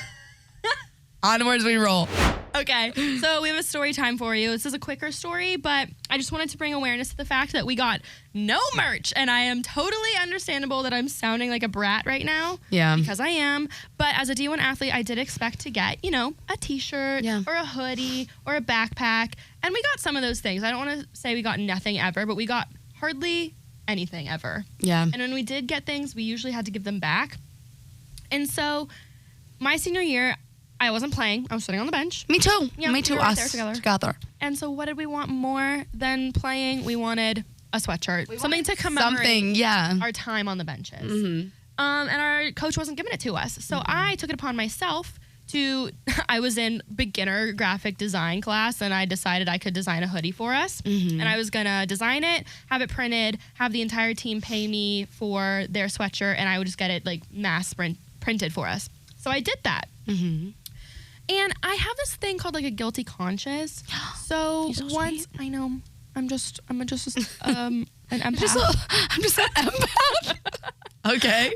Onwards we roll. Okay, so we have a story time for you. This is a quicker story, but I just wanted to bring awareness to the fact that we got no merch, and I am totally understandable that I'm sounding like a brat right now. Yeah. Because I am. But as a D1 athlete, I did expect to get, a t-shirt or a hoodie or a backpack, and we got some of those things. I don't want to say we got nothing ever, but we got hardly anything ever. Yeah. And when we did get things, we usually had to give them back. And so my senior year, I wasn't playing. I was sitting on the bench. Me too. Yeah, Me too. we were right Us there together. And so what did we want more than playing? We wanted a sweatshirt. Something to commemorate our time on the benches. Mm-hmm. And our coach wasn't giving it to us. So I took it upon myself I was in beginner graphic design class, and I decided I could design a hoodie for us. Mm-hmm. And I was going to design it, have it printed, have the entire team pay me for their sweatshirt, and I would just get it like mass printed for us. So I did that. Mm-hmm. And I have this thing called like a guilty conscience. So once sweet. I know I'm just an empath. I'm just an empath. Okay.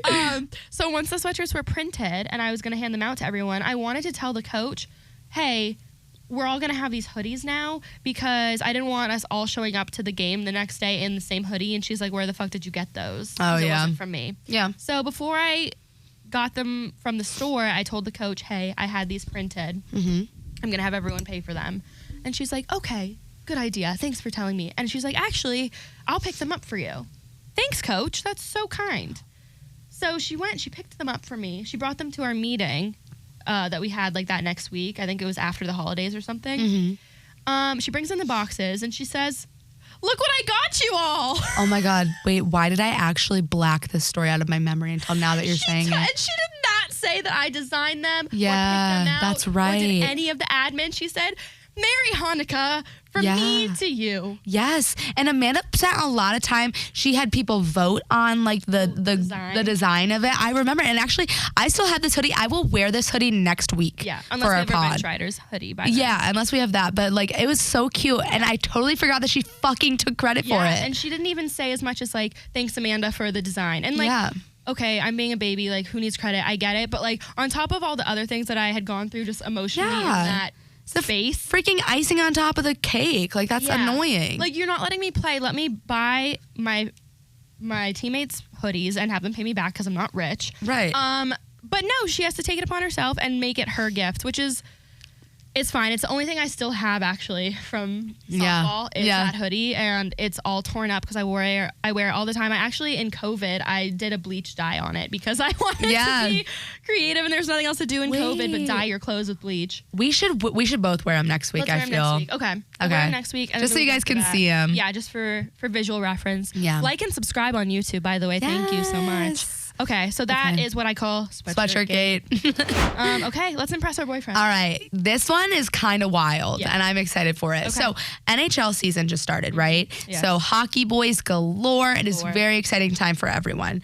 So once the sweatshirts were printed and I was going to hand them out to everyone, I wanted to tell the coach, hey, we're all going to have these hoodies now, because I didn't want us all showing up to the game the next day in the same hoodie. And she's like, where the fuck did you get those? Oh, It yeah. wasn't from me. Yeah. So before I got them from the store, I told the coach, hey, I had these printed. Mm-hmm. I'm going to have everyone pay for them. And she's like, okay, good idea. Thanks for telling me. And she's like, actually, I'll pick them up for you. Thanks, coach. That's so kind. So she picked them up for me. She brought them to our meeting that we had like that next week. I think it was after the holidays or something. Mm-hmm. She brings in the boxes and she says, look what I got you all. Oh my God. Wait, why did I actually black this story out of my memory until now that you're saying it? And she did not say that I designed them or picked Yeah, them out that's or right. did any of the admin. She said, Merry Hanukkah from me to you. Yes. And Amanda spent a lot of time. She had people vote on like the design of it. I remember. And actually, I still have this hoodie. I will wear this hoodie next week. Yeah. For Unless we our have our pod. bench riders hoodie by then. Yeah, unless we have that. But like, it was so cute. And I totally forgot that she fucking took credit for it. And she didn't even say as much as like, thanks Amanda for the design. And like, okay, I'm being a baby. Like, who needs credit? I get it. But like, on top of all the other things that I had gone through just emotionally in that space. Freaking icing on top of the cake. Like, that's annoying. Like, you're not letting me play. Let me buy my teammates hoodies and have them pay me back because I'm not rich. Right. But no, she has to take it upon herself and make it her gift, which is, it's fine. It's the only thing I still have actually from softball is that hoodie, and it's all torn up because I wear it all the time. I actually, in COVID, I did a bleach dye on it because I wanted to be creative, and there's nothing else to do in COVID but dye your clothes with bleach. We should both wear them next week. Let's wear them I feel. next week. Okay. We'll wear them next week, and just so you guys can see them. Yeah, just for visual reference. Yeah. Like and subscribe on YouTube, by the way. Thank you so much. Okay, so that is what I call Sweatshirt Gate. Okay, let's impress our boyfriend. All right, this one is kind of wild, and I'm excited for it. Okay. So NHL season just started, right? Yes. So hockey boys galore. It is a very exciting time for everyone.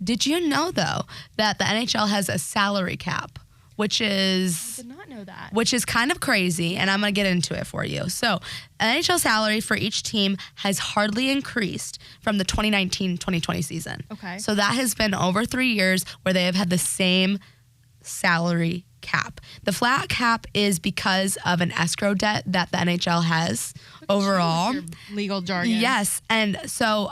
Did you know, though, that the NHL has a salary cap? Which is, I did not know that. Which is kind of crazy, and I'm going to get into it for you. So, NHL salary for each team has hardly increased from the 2019-2020 season. Okay. So that has been over 3 years where they have had the same salary cap. The flat cap is because of an escrow debt that the NHL has overall. Your legal jargon. Yes, and so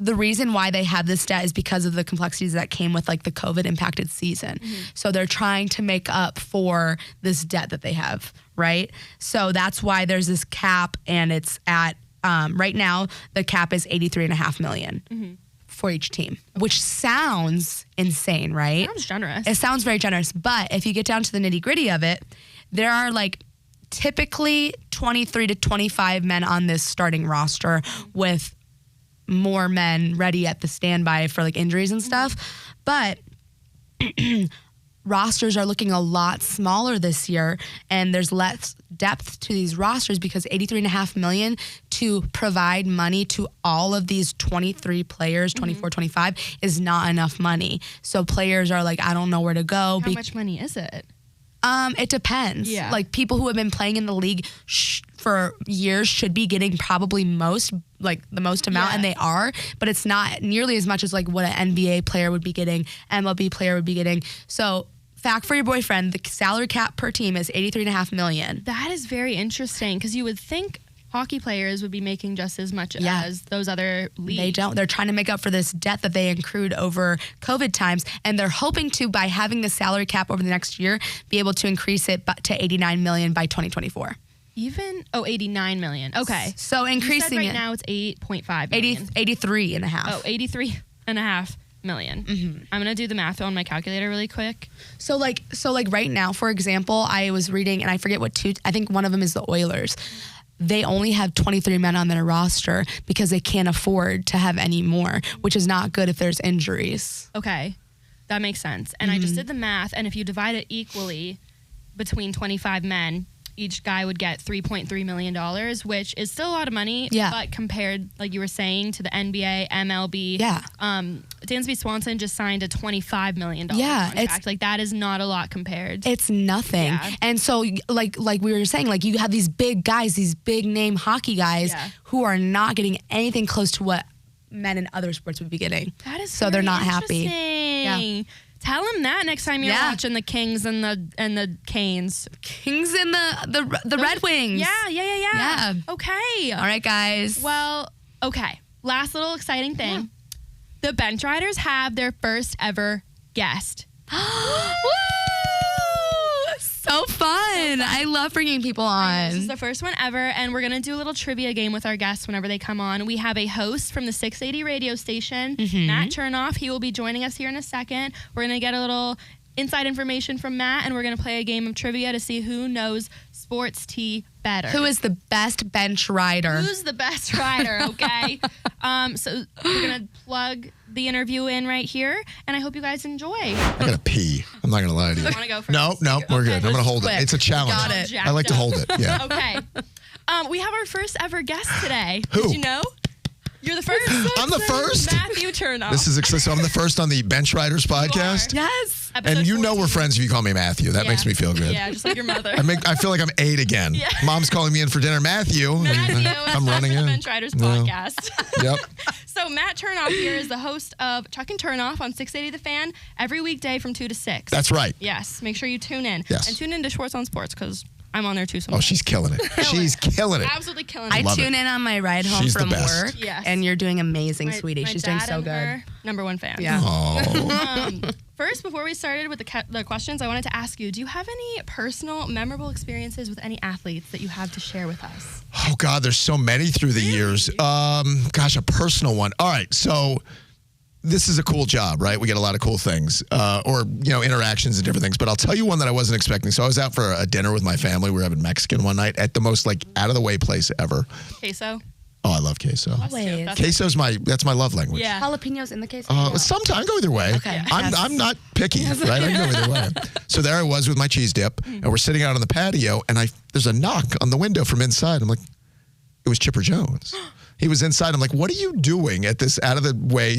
the reason why they have this debt is because of the complexities that came with like the COVID impacted season. So they're trying to make up for this debt that they have, right? So that's why there's this cap, and it's at right now the cap is $83.5 million for each team, which sounds insane, right? Sounds generous. It sounds very generous, but if you get down to the nitty gritty of it, there are like typically 23 to 25 men on this starting roster with more men ready at the standby for like injuries and stuff. But rosters are looking a lot smaller this year, and there's less depth to these rosters because $83.5 million to provide money to all of these 23 players, 24, 25 is not enough money. So players are like, I don't know where to go. How much money is it? It depends. Yeah. Like people who have been playing in the league for years should be getting probably the most amount, and they are, but it's not nearly as much as like what an NBA player would be getting, MLB player would be getting. So fact for your boyfriend, the salary cap per team is $83.5 million. That is very interesting because you would think hockey players would be making just as much as those other leagues. They don't. They're trying to make up for this debt that they accrued over COVID times, and they're hoping to, by having the salary cap over the next year, be able to increase it to $89 million by 2024. Even? Oh, $89 million. Okay. So increasing right it. now it's 8.5 million. 83 and a half. Oh, 83.5 million. Mm-hmm. I'm going to do the math on my calculator really quick. So like right now, for example, I was reading, and I forget I think one of them is the Oilers. They only have 23 men on their roster because they can't afford to have any more, which is not good if there's injuries. Okay. That makes sense. And I just did the math, and if you divide it equally between 25 men, each guy would get $3.3 million, which is still a lot of money. Yeah. But compared, like you were saying, to the NBA, MLB, Dansby Swanson just signed a $25 million contract. It's like that is not a lot compared. It's nothing. Yeah. And so like we were saying, like you have these big guys, these big name hockey guys who are not getting anything close to what men in other sports would be getting. That is so they're not happy. Yeah. Tell him that next time you're watching the Kings and the Canes. Kings and the Red Wings. Yeah. Okay. All right, guys. Well, okay. Last little exciting thing. Yeah. The Bench Riders have their first ever guest. Woo! So fun. I love bringing people on. This is the first one ever, and we're going to do a little trivia game with our guests whenever they come on. We have a host from the 680 radio station, Matt Chernoff. He will be joining us here in a second. We're going to get a little inside information from Matt, and we're going to play a game of trivia to see who knows sports tea better. Who is the best bench rider? Who's the best rider, okay? So we're going to plug the interview in right here, and I hope you guys enjoy. I gotta pee. I'm not gonna lie to you. You want to go first? No, we're good. I'm gonna hold quick. it. It's a challenge. Got it. I like to hold it. Yeah. Okay. We have our first ever guest today. Who? Did you know? You're the first. I'm the first? Matthew Chernoff. This is exciting. So I'm the first on the Bench Riders podcast. Yes. Episode And you know 14. we're friends if you call me Matthew. That makes me feel good. Yeah, just like your mother. I feel like I'm 8 again. Yeah. Mom's calling me in for dinner. Matthew. I'm running the in. Bench Riders podcast. Yep. So Matt Chernoff here is the host of Chuck and Turnoff on 680 The Fan every weekday from 2 to 6. That's right. Yes. Make sure you tune in. Yes. And tune in to Schwartz on Sports because I'm on there too Oh, sometimes. she's killing it. She's killing it. Absolutely killing I it. Love tune in on my ride home She's the from best. work. Yes. And you're doing amazing, My- sweetie. my She's doing dad so and good. her, #1 fan. Yeah. Oh. First, before we started with the questions, I wanted to ask you, do you have any personal, memorable experiences with any athletes that you have to share with us? Oh God, there's so many through the years. Gosh, a personal one. All right, so this is a cool job, right? We get a lot of cool things, or interactions and different things. But I'll tell you one that I wasn't expecting. So I was out for a dinner with my family. We were having Mexican one night at the most out of the way place ever. Queso? Oh, I love queso. Wait. Queso's that's my love language. Yeah. Jalapenos in the case. Sometimes I go either way. Okay. I'm not picky, right? I can go either way. So there I was with my cheese dip, and we're sitting out on the patio, and there's a knock on the window from inside. I'm like, it was Chipper Jones. He was inside. I'm like, what are you doing at this out of the way,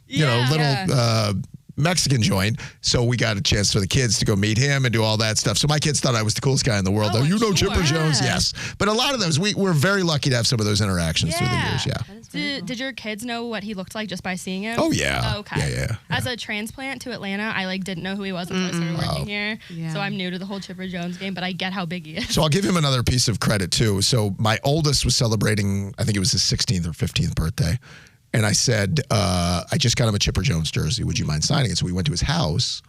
little Mexican joint? So we got a chance for the kids to go meet him and do all that stuff. So my kids thought I was the coolest guy in the world. Oh, You know sure. Chipper Jones? Yes. But a lot of those, we're very lucky to have some of those interactions through the Yeah. years. Yeah. Did your kids know what he looked like just by seeing him? Oh, yeah. Oh, okay. Yeah. As a transplant to Atlanta, I didn't know who he was until I started working here. Yeah. So I'm new to the whole Chipper Jones game, but I get how big he is. So I'll give him another piece of credit too. So my oldest was celebrating, I think it was his 16th or 15th birthday. And I said, I just got him a Chipper Jones jersey. Would you mind signing it? So we went to his house.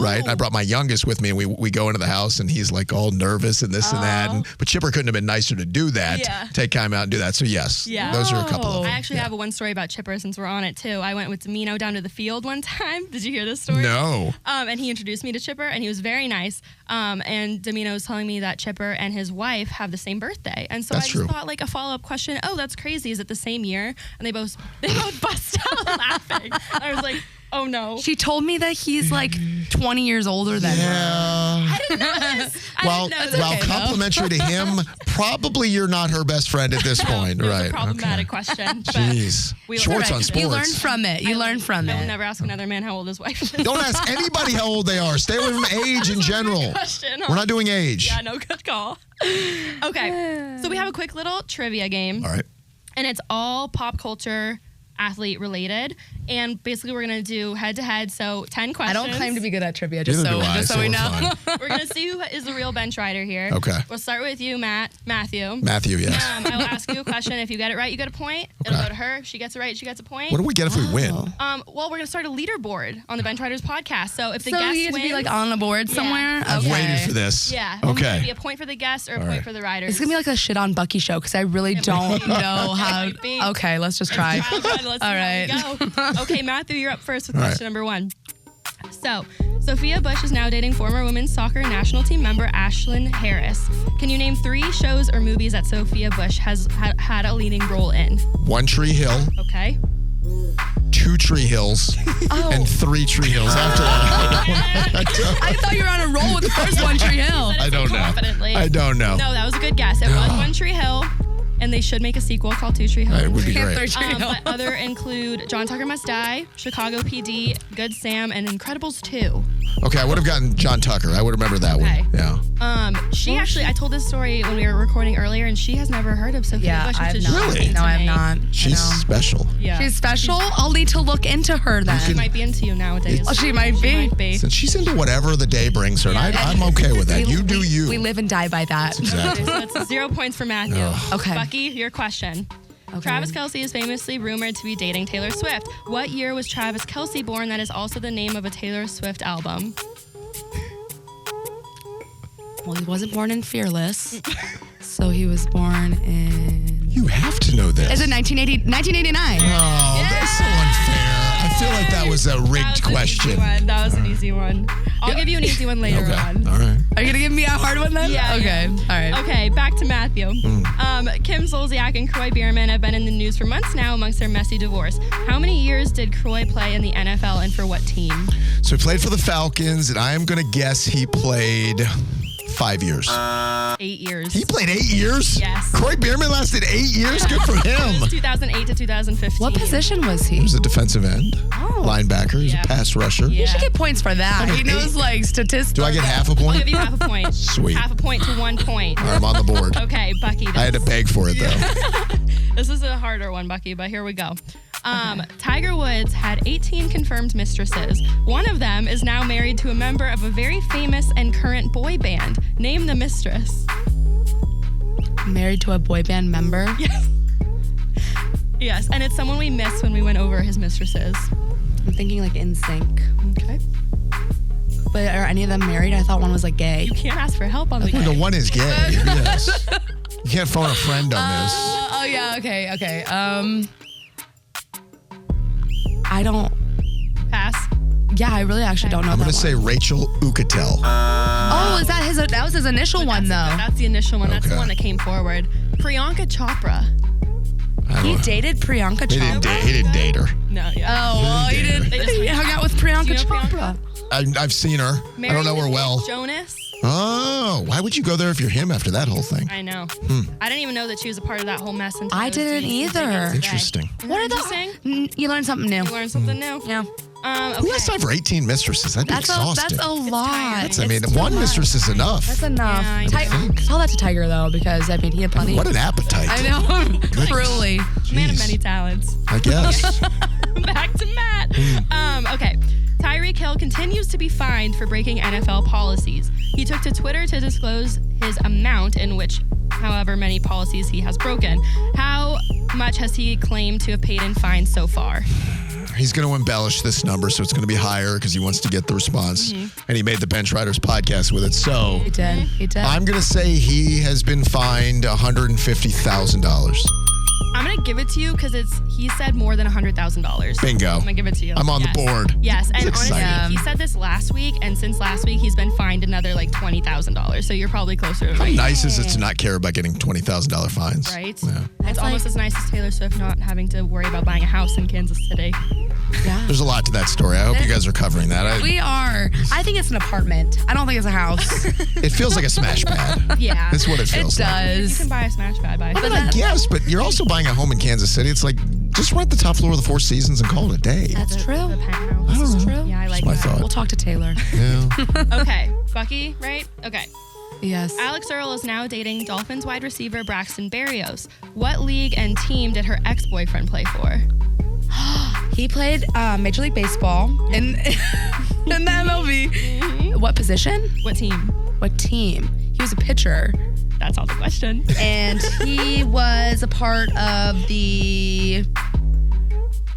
Right. And I brought my youngest with me, and we go into the house, and he's like all nervous and this and that. But Chipper couldn't have been nicer to do that. Yeah. Take time out and do that. So yes, those are a couple of them. I actually have one story about Chipper since we're on it too. I went with Domino down to the field one time. Did you hear this story? No. And he introduced me to Chipper, and he was very nice. And Domino was telling me that Chipper and his wife have the same birthday, and so That's I just true. thought a follow-up question. Oh, that's crazy. Is it the same year? And they both bust out laughing. And I was like, Oh, no. She told me that he's like 20 years older than her. Yeah. I didn't know this. Well, complimentary to him, probably you're not her best friend at this point, It was right? a problematic question. but Jeez. we will Shorts correct on it. sports. You learn from it. You learn from I will it. never ask another man how old his wife is. Don't ask anybody how old they are. Stay away from age in general. Question, huh? We're not doing age. Yeah, no, good call. Okay, so we have a quick little trivia game. All right. And it's all pop culture, athlete related. And basically, we're going to do head to head. So 10 I questions. don't claim to be good at trivia, just Neither so do I, we we're know. fine. We're going to see who is the real bench rider here. Okay. We'll start with you, Matthew. Matthew, yes. I will ask you a question. If you get it right, you get a point. It'll Okay. go to her. If she gets it right, she gets a point. What do we get if we win? Well, we're going to start a leaderboard on the Bench Riders podcast. So if the So guest you get to be wins, like on the board somewhere? I've Okay. waited for this. yeah, it'll Okay. be a point for the guest or a point right. for the riders. It's gonna be like a shit on Bucky show because I really don't know how. might be. Okay, let's just try. Let's All see how we go. Okay, Matthew, you're up first with All right. question number 1. So, Sophia Bush is now dating former women's soccer national team member Ashlyn Harris. Can you name 3 shows or movies that Sophia Bush has had a leading role in? One Tree Hill, Okay. 2 Tree Hills, Oh. and 3 Tree Hills after that. I thought you were on a roll with the first one, Tree Hill. I don't know. Confidently. I don't know. No, that was a good guess. It was One Tree Hill, and they should make a sequel called 2 Tree Hill. It would be Third great. Tree Hill. But other include John Tucker Must Die, Chicago PD, Good Sam, and Incredibles 2. Okay, I would have gotten John Tucker. I would remember that Okay. one. Yeah. She actually, I told this story when we were recording earlier, and she has never heard of Sophia Yeah, Bush, I which have is not. Really? shocking No, to I have me. not. She's I know. special. Yeah. She's special. I'll need to look into her then. She might be into you nowadays. Oh, she might be. Might be. Since she's into whatever the day brings her, and I'm okay with that. You do you. We live and die by that. Exactly. So it's 0 points for Matthew. Okay. Bucky, your question. Okay. Travis Kelce is famously rumored to be dating Taylor Swift. What year was Travis Kelce born? That is also the name of a Taylor Swift album. Well, he wasn't born in Fearless, so he was born in. You have to know this. Is it 1989? Oh, that's so unfair. I feel like that was a rigged question. That was an easy one. I'll give you an easy one later Okay. on. All right. Are you gonna give me a hard one then? Yeah, Okay. yeah. All right. Okay, back to Matthew. Kim Zolciak and Croy Bierman have been in the news for months now amongst their messy divorce. How many years did Croy play in the NFL and for what team? So he played for the Falcons, and I am going to guess he played 5 years. 8 years. He played 8 years? Yes. Croy Bierman lasted 8 years? Good for him. 2008 to 2015. What position was he? He was a defensive end, linebacker, he's Yeah. a pass rusher. Yeah. You should get points for that. He knows like statistics. Do I get half a I'll point? give you half a point. Sweet. Half a point to 1 point. All right, I'm on the board. Okay, Bucky. I had to beg for it, though. This is a harder one, Bucky, but here we go. Tiger Woods had 18 confirmed mistresses. One of them is now married to a member of a very famous and current boy band. Name the mistress. Married to a boy band member. Yes, and it's someone we missed when we went over his mistresses. I'm thinking like in sync. Okay. But are any of them married? I thought one was like gay. You can't ask for help on the No, one is gay. Yes. You can't phone a friend on this. Oh yeah. Okay. I don't. pass. Yeah, I really actually don't know. I'm that going to say one. Rachel Ucatel. Oh, is that his? That was his initial one though. That's the initial one. That's the Okay. one that came forward. Priyanka Chopra. I He don't- dated Priyanka He didn't, Chopra. he didn't date her. No, yeah. Oh, well, he didn't. They just He hung out with Priyanka Do you know Chopra. Priyanka? I've seen her. I don't know her well. Jonas. Oh, why would you go there if you're him after that whole thing? I know. I didn't even know that she was a part of that whole mess until I was didn't doing some either. digging today. Interesting. Isn't What that are interesting? the? You learned something new. You learned something new. Yeah. Okay. Who has time for 18 mistresses? That'd be That's exhausting. a lot. tiring. I mean, It's too one much. mistress is enough. That's enough. Yeah, I Tell that to Tiger though, because I mean he had plenty. What an appetite. I know. Truly. Man of Jeez. many talents. I guess. Back to Matt. Okay. Tyreek Hill continues to be fined for breaking NFL policies. He took to Twitter to disclose his amount in which, however many policies he has broken. How much has he claimed to have paid in fines so far? He's going to embellish this number, so it's going to be higher because he wants to get the response. And he made the Bench Riders podcast with it. So He did. He did. I'm going to say he has been fined $150,000. I'm gonna give it to you because he said more than $100,000. Bingo. I'm gonna give it to you. I'm on the board. Yes, and It's honestly, exciting. he said this last week, and since last week, he's been fined another like $20,000. So you're probably closer to How nice is it to not care about getting $20,000 fines? right? Yeah. It's almost as nice as Taylor Swift not having to worry about buying a house in Kansas City. Yeah. There's a lot to that story. I hope you guys are covering that. We are. I think it's an apartment. I don't think it's a house. It feels like a smash pad. Yeah. That's what it feels like. You does. can buy a smash pad by I mean, I guess, but you're also buying a home in Kansas City. It's like, just rent the top floor of the Four Seasons and call it a day. That's true. The penthouse. I don't know. True. Yeah, I like my that. thought. We'll talk to Taylor. Yeah. Okay, Bucky, right? Okay. Yes. Alex Earl is now dating Dolphins wide receiver Braxton Berrios. What league and team did her ex-boyfriend play for? He played Major League Baseball in the MLB. What position? What team? What team? He was a pitcher. That's all the question. And he was a part of the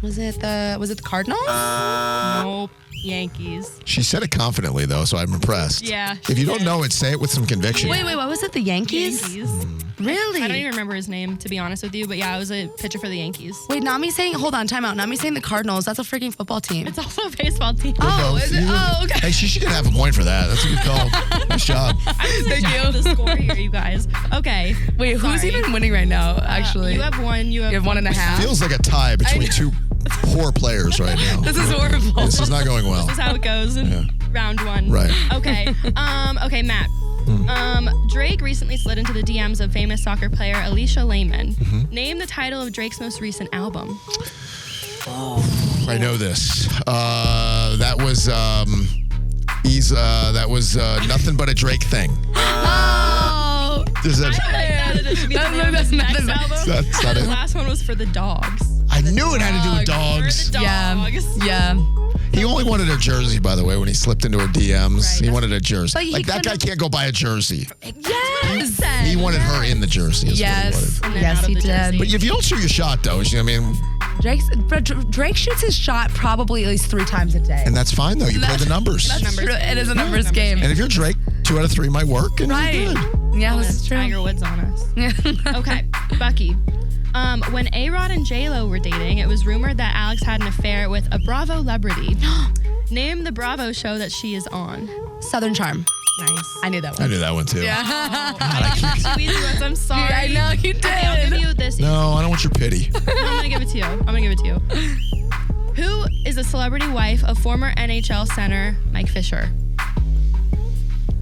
was it the Cardinals? Nope. Yankees. She said it confidently, though, so I'm impressed. Yeah, If you she don't did. know it, say it with some conviction. Wait, what was it? The Yankees? Yankees. Really? I don't even remember his name, to be honest with you, but yeah, I was a pitcher for the Yankees. Wait, not me saying hold on, time out. Not me saying the Cardinals. That's a freaking football team. It's also a baseball team. Oh, is it? Oh, okay. Hey, she should have a point for that. That's a good call. Nice job. Thank you. The score here, you guys. Okay. Wait, who's Sorry. even winning right now, actually? You have one. You have 1.5. Feels like a tie between two poor players right now. This is horrible. This is not going well. This is how it goes in round one. Right. Okay. Okay, Matt. Drake recently slid into the DMs of famous soccer player Alicia Lehman. Name the title of Drake's most recent album. I know this. That was Nothing But a Drake Thing. Oh. Is that, It should be the That's name of his next nothing. album. that's not The it? last one was for the dogs. I knew it had to do with dogs. For the dogs. Yeah. He only wanted a jersey, by the way, when he slipped into her DMs. Right. He wanted a jersey. But he Like, that guy could've- can't go buy a jersey. Yes. He wanted her in the jersey. Is Yes. What he wanted. And then Yes, out of he the did. jersey. But if you don't shoot your shot, though, I mean, Drake shoots his shot probably at least 3 times a day. and that's fine, though. You play the numbers. That's Numbers true. game. It is a Yeah. numbers Numbers game. And if you're Drake, 2 out of 3 might work, and Right. you're good. Yeah, this is true. Tiger Woods on us. Okay, Bucky. When A-Rod and J-Lo were dating, it was rumored that Alex had an affair with a Bravo celebrity. Name the Bravo show that she is on. Southern Charm. Nice. I knew that I one. knew that one, too. I gave you 2 easy ones. I'm sorry. I know, you Okay, I'll give did. you this. No, I don't want your pity. I'm gonna give it to you. Who is the celebrity wife of former NHL center Mike Fisher?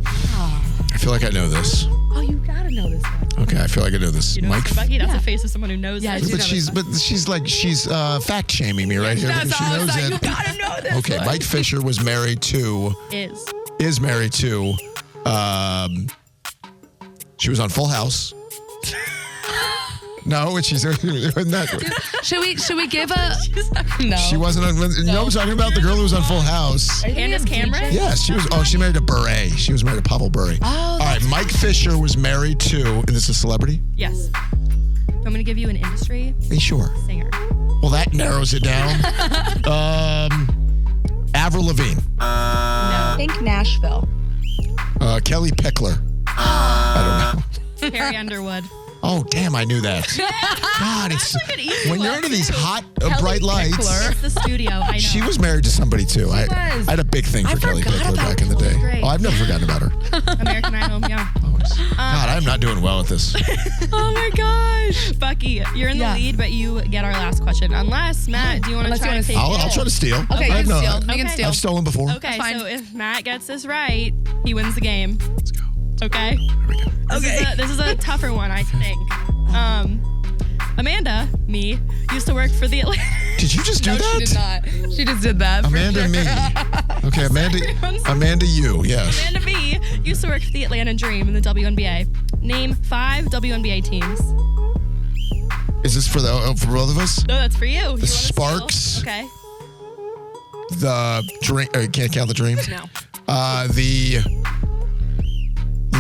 I feel like I know this. Oh, you gotta know this one. Okay, I feel like I know this. You know, Mike. Bucky, that's the face of someone who knows Yeah, it. she- She's fact shaming me right here because That's she all I was knows like, you it. gotta know this Okay, one. Mike Fisher was married to, is married to, she was on Full House. No, she's not. Should we give a no? She wasn't on. You know what I'm talking about? The girl who was on Full House. Candace Cameron? Yes, she was. Oh, she married to Bure. She was married to Pavel Bure. Oh, All right, Mike Fisher was married to, and this is a celebrity? Yes. I'm gonna give you an industry Are you sure? singer. Well, that narrows it down. Avril Lavigne. I think Nashville. Kelly Pickler. I don't know. Carrie Underwood. Oh, damn, I knew that. God, it's an easy when you're one, into these too. hot, bright lights. Pickler. It's the studio. I know. She was married to somebody, too. I was. had a big thing for I Kelly forgot Pickler about back in the day. Great. Oh, I've never forgotten about her. American Idol. Yeah. Always. God, I'm not doing well at this. Oh my gosh. Bucky, you're in the Yeah. lead, but you get our last question. Unless Matt, do you want to Unless you try wanna to take I'll it? try to steal. Okay, I you know can steal. that. You can Okay. steal. I've stolen before. Okay, Fine. so if Matt gets this right, he wins the game. Let's go. Okay. Here we go. This is a tougher one, I think. Amanda, me, used to work for the Atlanta. Did you just do No, that? she did not. She just did that. for Amanda, sure. me. Okay, Amanda, you. Yes. Amanda B used to work for the Atlanta Dream in the WNBA. Name 5 WNBA teams. Is this for both of us? No, that's for you. You wanna steal? Sparks. Okay. The dream. Can't count the dream. No. The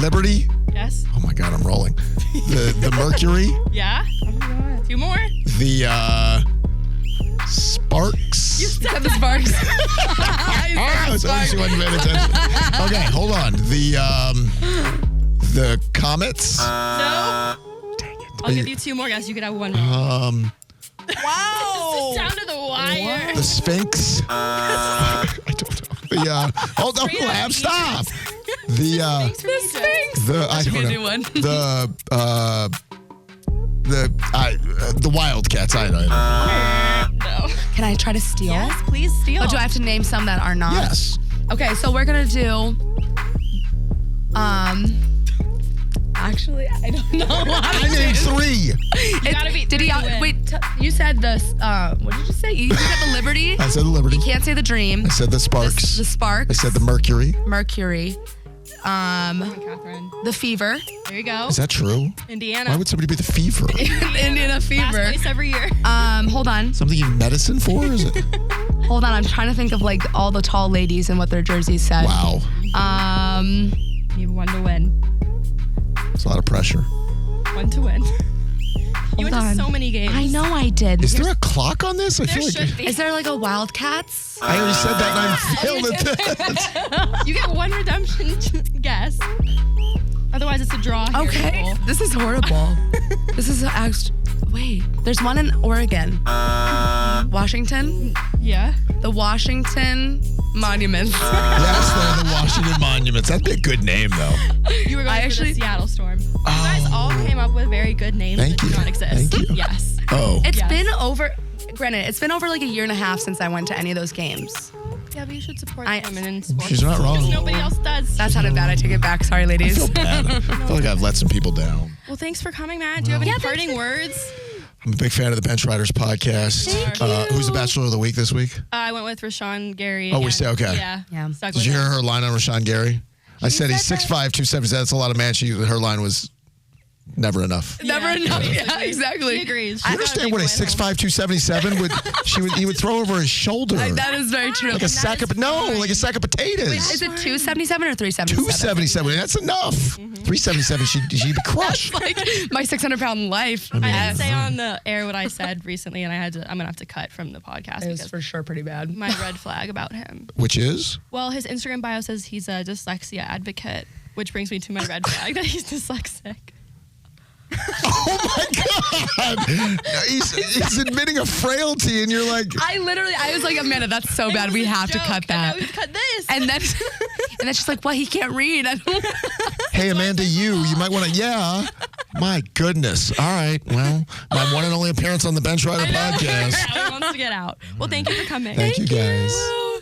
Liberty. Yes. Oh my God, I'm rolling. The Mercury. Yeah. Oh my God. 2 more. The Sparks. You said the Sparks. So she wasn't paying attention. Okay, hold on. The Comets. No. Dang it. I'll give you 2 more guesses. You could have one wrong. Wow. Sound of the wire. The Sphinx. I don't know. Hold on, Lab, stop. The Sphinx. I don't be a know. new one. The Wildcats. I don't know. No. Can I try to steal? Yes, please steal. Or do I have to name some that are not? Yes. Okay, so we're gonna do. Actually, I don't know. I named 3. You gotta be Did he? 3 to win. Wait, you said this. What did you say? You said the Liberty. I said the Liberty. You can't say the Dream. I said the Sparks. The Sparks. I said the Mercury. Mercury. Catherine. The Fever. There you go. Is that true? Indiana. Why would somebody be the Fever? Indiana Last Fever. place every year. Hold on. Something you medicine for? Is it? Hold on. I'm trying to think of like all the tall ladies and what their jerseys said. Wow. You have 1 to win. It's a lot of pressure. 1 to win. You went on. to so many games. I know I did. Is there a clock on this? I There feel like should be. Is there like a Wildcats? I already said that and I'm failed at that. You get 1 redemption guess. Otherwise, it's a draw here. Okay. Nicole. This is horrible. This is actually. Wait. There's one in Oregon. Washington. Yeah. The Washington Monuments. Yes, they're the Washington Monuments. That'd be a good name, though. You were going for actually- the Seattle Storm. You guys all came up with very good names Thank that do you. not exist. Thank you. Yes. Oh. It's Yes. been over. Granted, it's been over like a year and a half since I went to any of those games. Yeah, but you should support I- women in sports. She's not wrong. Because nobody else does. That sounded bad. I take it back. Sorry, I ladies. feel bad. I feel like I've let some people down. Well, thanks for coming, Matt. Do you have any parting words? I'm a big fan of the Bench Riders podcast. Thank you. Who's the Bachelor of the Week this week? I went with Rashawn Gary. Oh, we again. stay- okay. Yeah. Yeah. Did you hear her line on Rashawn Gary? I said he's said 6'5", 270. That's a lot of man. Her line was never enough. Never enough. Yeah, basically. exactly. She agrees. I understand what a 6'5", 277 would. He would throw over his shoulder That is very true. like a sack of like a sack of potatoes. Is it 277 or 377? 277. That's enough. 377. She'd be crushed. Like my 600-pound life. I didn't say on the air what I said recently, and I'm gonna have to cut from the podcast It was because for sure pretty bad. my red flag about him. Which is? Well, his Instagram bio says he's a dyslexia advocate, which brings me to my red flag that he's dyslexic. Oh my God! He's admitting a frailty, and you're like, I was like, Amanda, that's so bad. It We was a have to joke, cut and that. now we cut this. And then she's like, well, he can't read. I don't hey, Amanda, you might want to, yeah. My goodness. All right. Well, my one and only appearance on the Bench Rider podcast. He wants to get out. Well, thank you for coming. Thank you, guys.